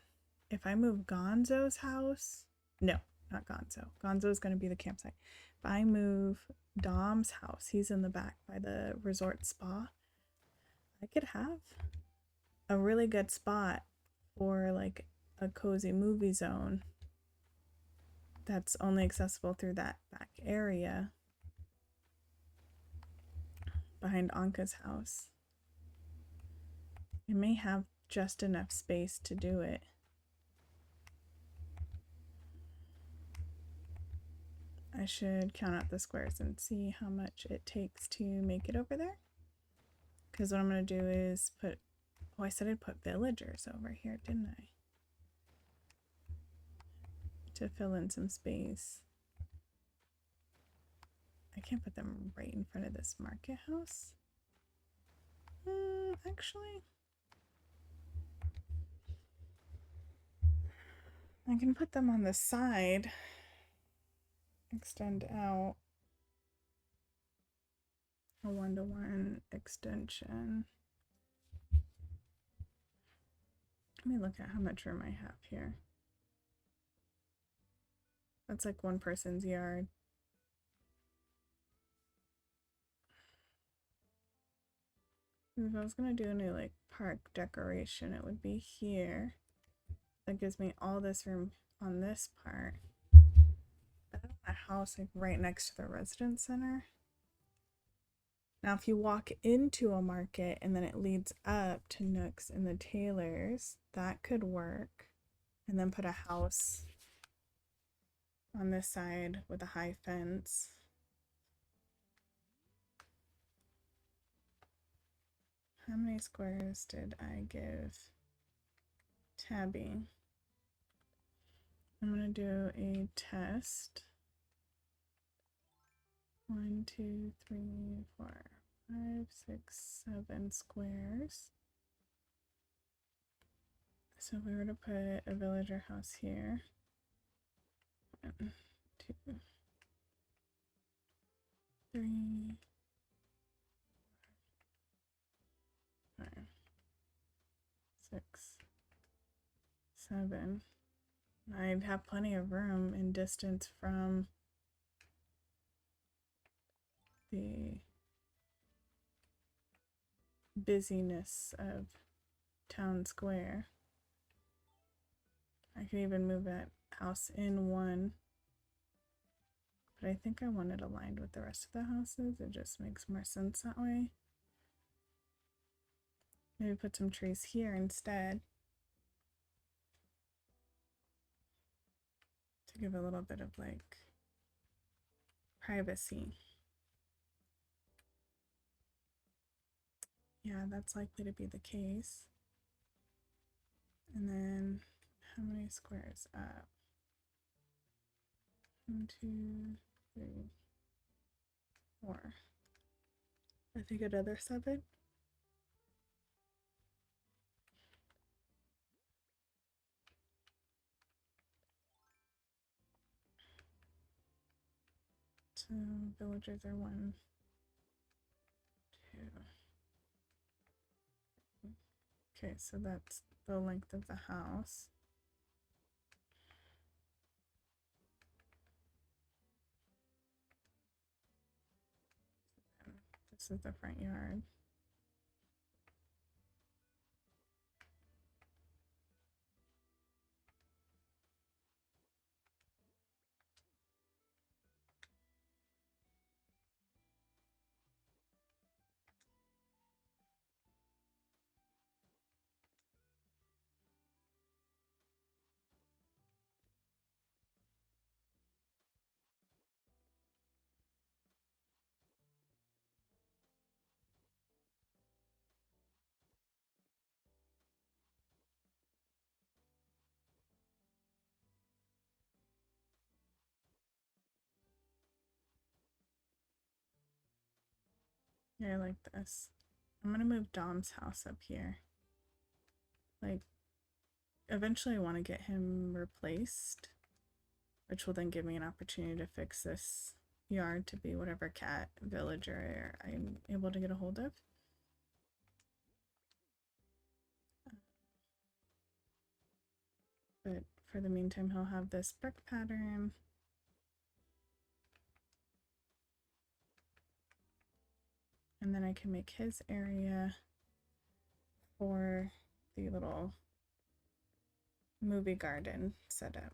if I move Gonzo's house, no, not Gonzo. Gonzo is going to be the campsite. If I move Dom's house, he's in the back by the resort spa, I could have a really good spot for like a cozy movie zone that's only accessible through that back area behind Anka's house. It may have just enough space to do it. I should count out the squares and see how much it takes to make it over there. Because what I'm going to do is put, oh, I said I'd put villagers over here, didn't I? To fill in some space. I can't put them right in front of this market house. Actually, I can put them on the side. Extend out a 1-to-1 extension. Let me look at how much room I have here. That's like one person's yard. If I was gonna do a new like park decoration, it would be here. That gives me all this room on this part. I don't want a house like right next to the residence center. Now, if you walk into a market and then it leads up to Nooks and the Tailors, that could work. And then put a house on this side with a high fence. How many squares did I give Tabby? I'm going to do a test. 1, 2, 3, 4, 5, 6, 7 squares. So if we were to put a villager house here, 1, 2, 3, 5, 6, 7. I'd have plenty of room and distance from the busyness of town square. I could even move that house in one, but I think I want it aligned with the rest of the houses. It just makes more sense that way. Maybe put some trees here instead to give a little bit of like privacy. Yeah, that's likely to be the case. And then how many squares up? 1, 2, 3, 4. I think another 7. So villagers are 1, 2. Okay, so that's the length of the house. This is the front yard. Yeah, I like this. I'm gonna move Dom's house up here. Like, eventually I want to get him replaced, which will then give me an opportunity to fix this yard to be whatever cat villager I'm able to get a hold of. But for the meantime, he'll have this brick pattern. And then I can make his area for the little movie garden setup.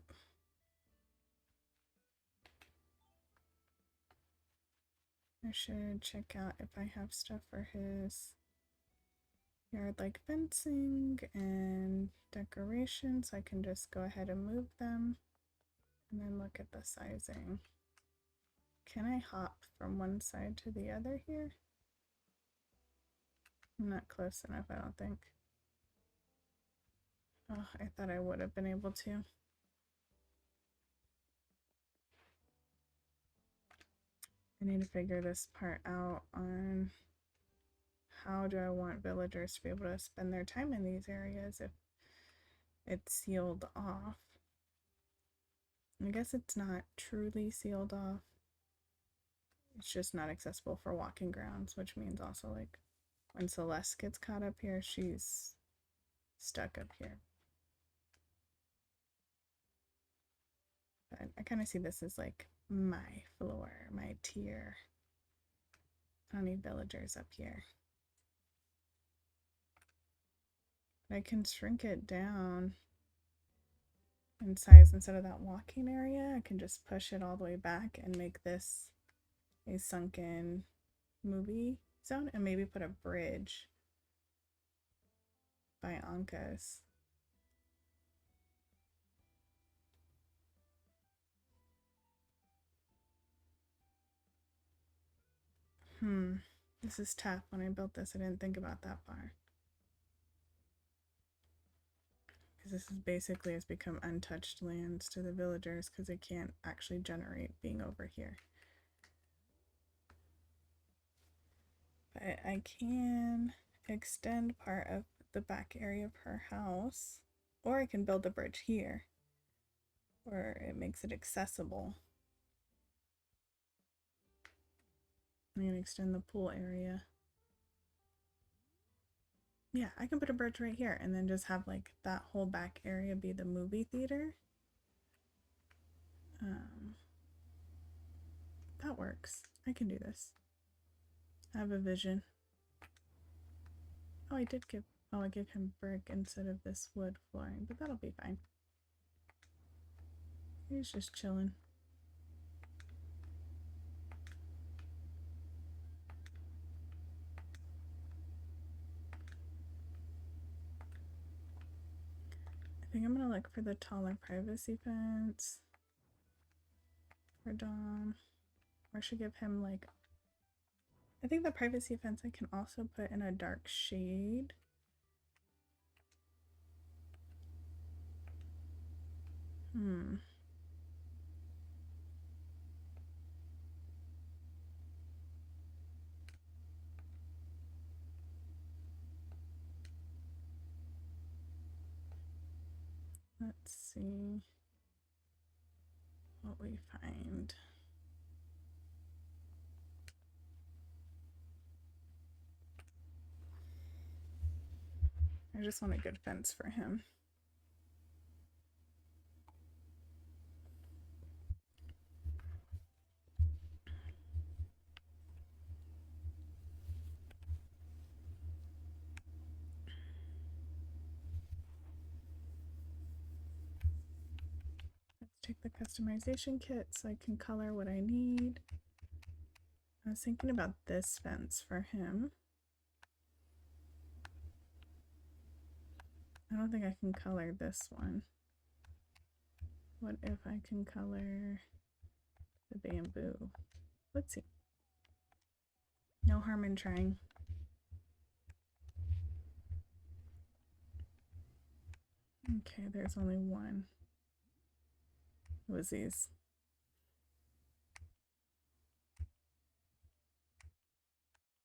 I should check out if I have stuff for his yard, like fencing and decoration, so I can just go ahead and move them and then look at the sizing. Can I hop from one side to the other here? I'm not close enough, I don't think. Oh, I thought I would have been able to. I need to figure this part out on how do I want villagers to be able to spend their time in these areas if it's sealed off. I guess it's not truly sealed off. It's just not accessible for walking grounds, which means also like when Celeste gets caught up here, she's stuck up here. But I kind of see this as like my floor, my tier. I don't need villagers up here. I can shrink it down in size. Instead of that walking area, I can just push it all the way back and make this a sunken movie zone and maybe put a bridge by Anka's. This is tough. When I built this, I didn't think about that far. Because this is basically has become untouched lands to the villagers because they can't actually generate being over here. But I can extend part of the back area of her house, or I can build a bridge here where it makes it accessible. I'm going to extend the pool area. Yeah, I can put a bridge right here and then just have like that whole back area be the movie theater. That works. I can do this. I have a vision. Oh, I gave him brick instead of this wood flooring, but that'll be fine. He's just chilling. I think I'm gonna look for the taller privacy fence for Dom. Or I should give him like, I think the privacy fence I can also put in a dark shade. Let's see what we find. I just want a good fence for him. Let's take the customization kit so I can color what I need. I was thinking about this fence for him. I don't think I can color this one. What if I can color the bamboo? Let's see. No harm in trying. Okay, there's only one. It was these.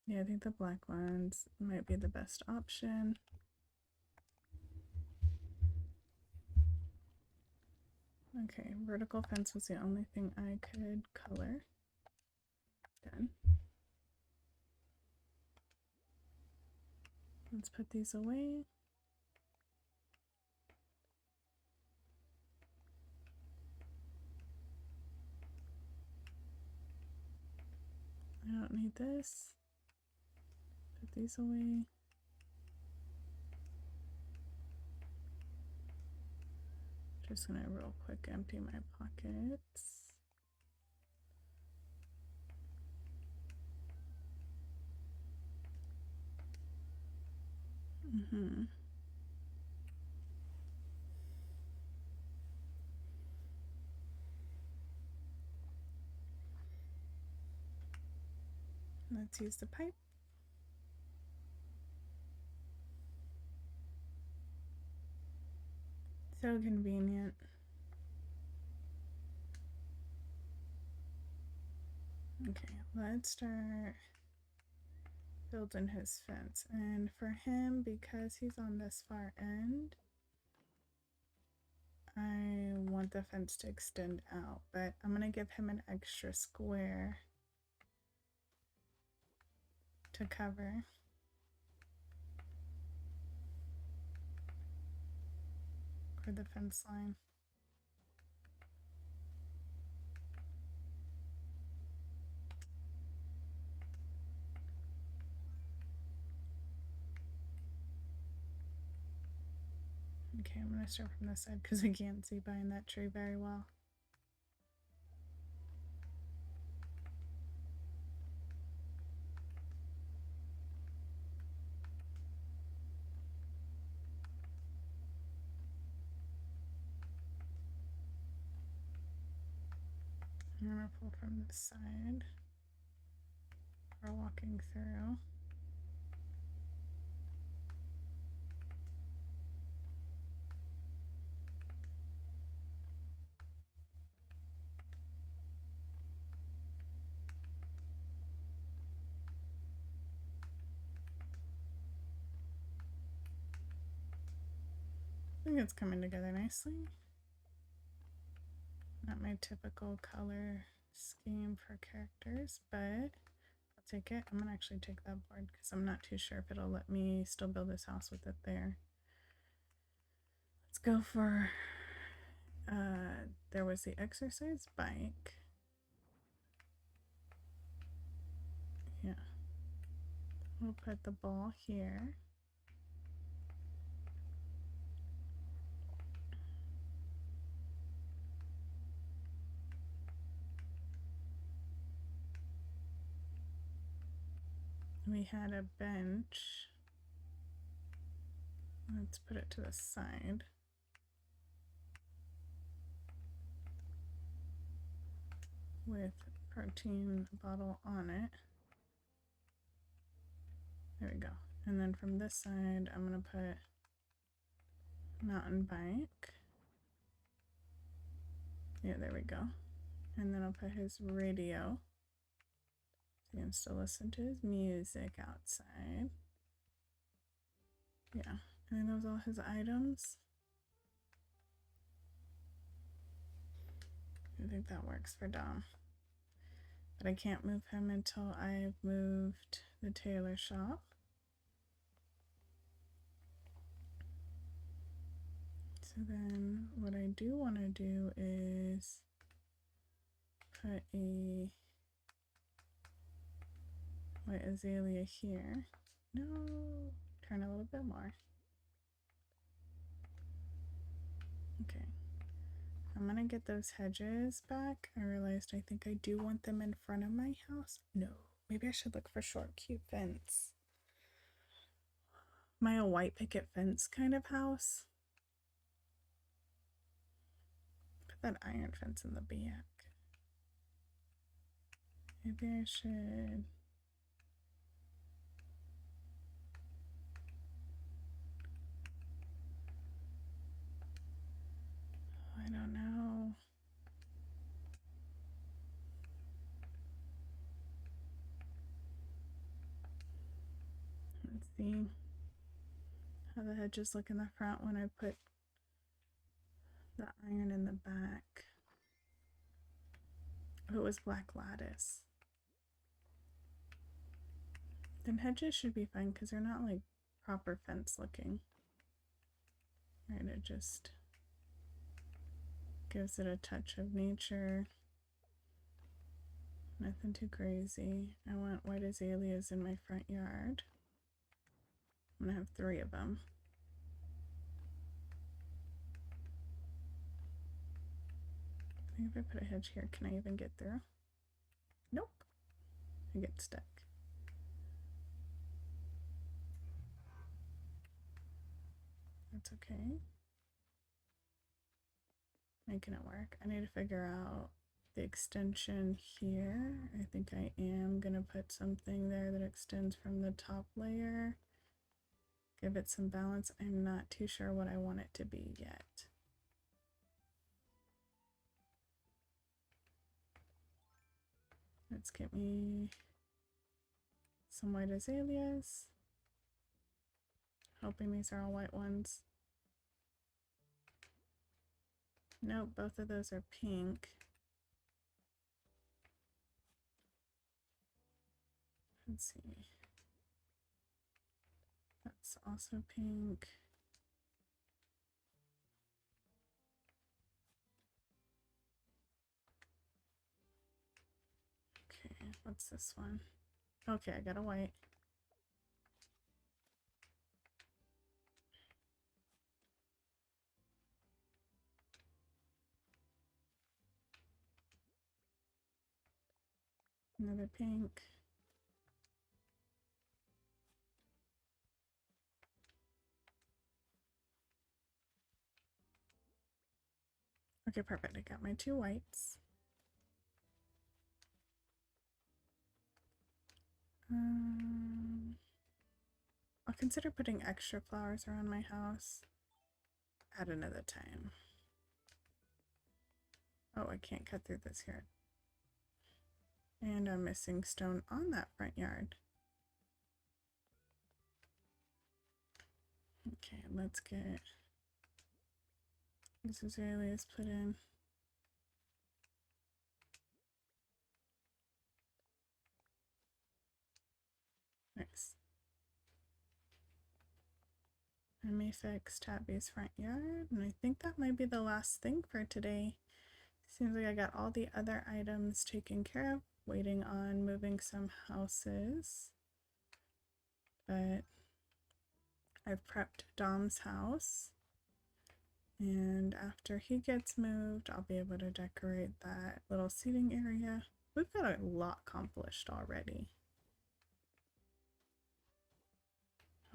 Yeah, I think the black ones might be the best option. Okay, vertical fence was the only thing I could color. Done. Let's put these away. I don't need this. Put these away. Just gonna real quick empty my pockets. Let's use the pipe. So convenient. Okay, let's start building his fence. And for him, because he's on this far end, I want the fence to extend out, but I'm gonna give him an extra square to cover. For the fence line. Okay, I'm gonna start from this side because we can't see behind that tree very well. I'm gonna pull from this side. We're walking through. I think it's coming together nicely. Not my typical color scheme for characters, but I'll take it. I'm gonna actually take that board because I'm not too sure if it'll let me still build this house with it there. Let's go for, there was the exercise bike. Yeah. We'll put the ball here. We had a bench. Let's put it to the side. With protein bottle on it. There we go. And then from this side, I'm gonna put mountain bike. Yeah, there we go. And then I'll put his radio. So you can still listen to his music outside. Yeah, and then those all his items. I think that works for Dom. But I can't move him until I've moved the tailor shop. So then what I do want to do is put a white azalea here. No, turn a little bit more. Okay. I'm gonna get those hedges back. I realized I think I do want them in front of my house. No, maybe I should look for short, cute fence. My white picket fence kind of house. Put that iron fence in the back. Maybe I should. I don't know. see how the hedges look in the front when I put the iron in the back. If it was black lattice, then hedges should be fine because they're not like proper fence looking. Right, it just gives it a touch of nature. Nothing too crazy. I want white azaleas in my front yard. I'm gonna have 3 of them. I think if I put a hedge here, can I even get through? Nope. I get stuck. That's okay. Making it work. I need to figure out the extension here. I think I am gonna put something there that extends from the top layer. Give it some balance. I'm not too sure what I want it to be yet. Let's get me some white azaleas. Hoping these are all white ones. Nope, both of those are pink. Let's see. That's also pink. Okay, what's this one? Okay, I got a white. Another pink. Okay, perfect. I got my 2 whites. I'll consider putting extra flowers around my house at another time. Oh, I can't cut through this here. And I'm missing stone on that front yard. Okay, let's get these azaleas put in. Nice. I may fix Tabby's front yard, and I think that might be the last thing for today. Seems like I got all the other items taken care of, waiting on moving some houses. But I've prepped Dom's house, and after he gets moved, I'll be able to decorate that little seating area. We've got a lot accomplished already.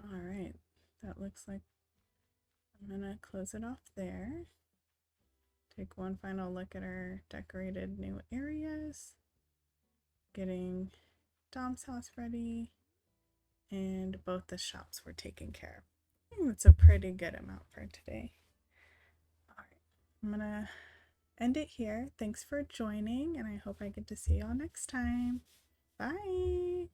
All right, that looks like I'm gonna close it off there. Take one final look at our decorated new areas. Getting Dom's house ready, and both the shops were taken care of. I think that's a pretty good amount for today. All right, I'm gonna end it here. Thanks for joining, and I hope I get to see y'all next time. Bye!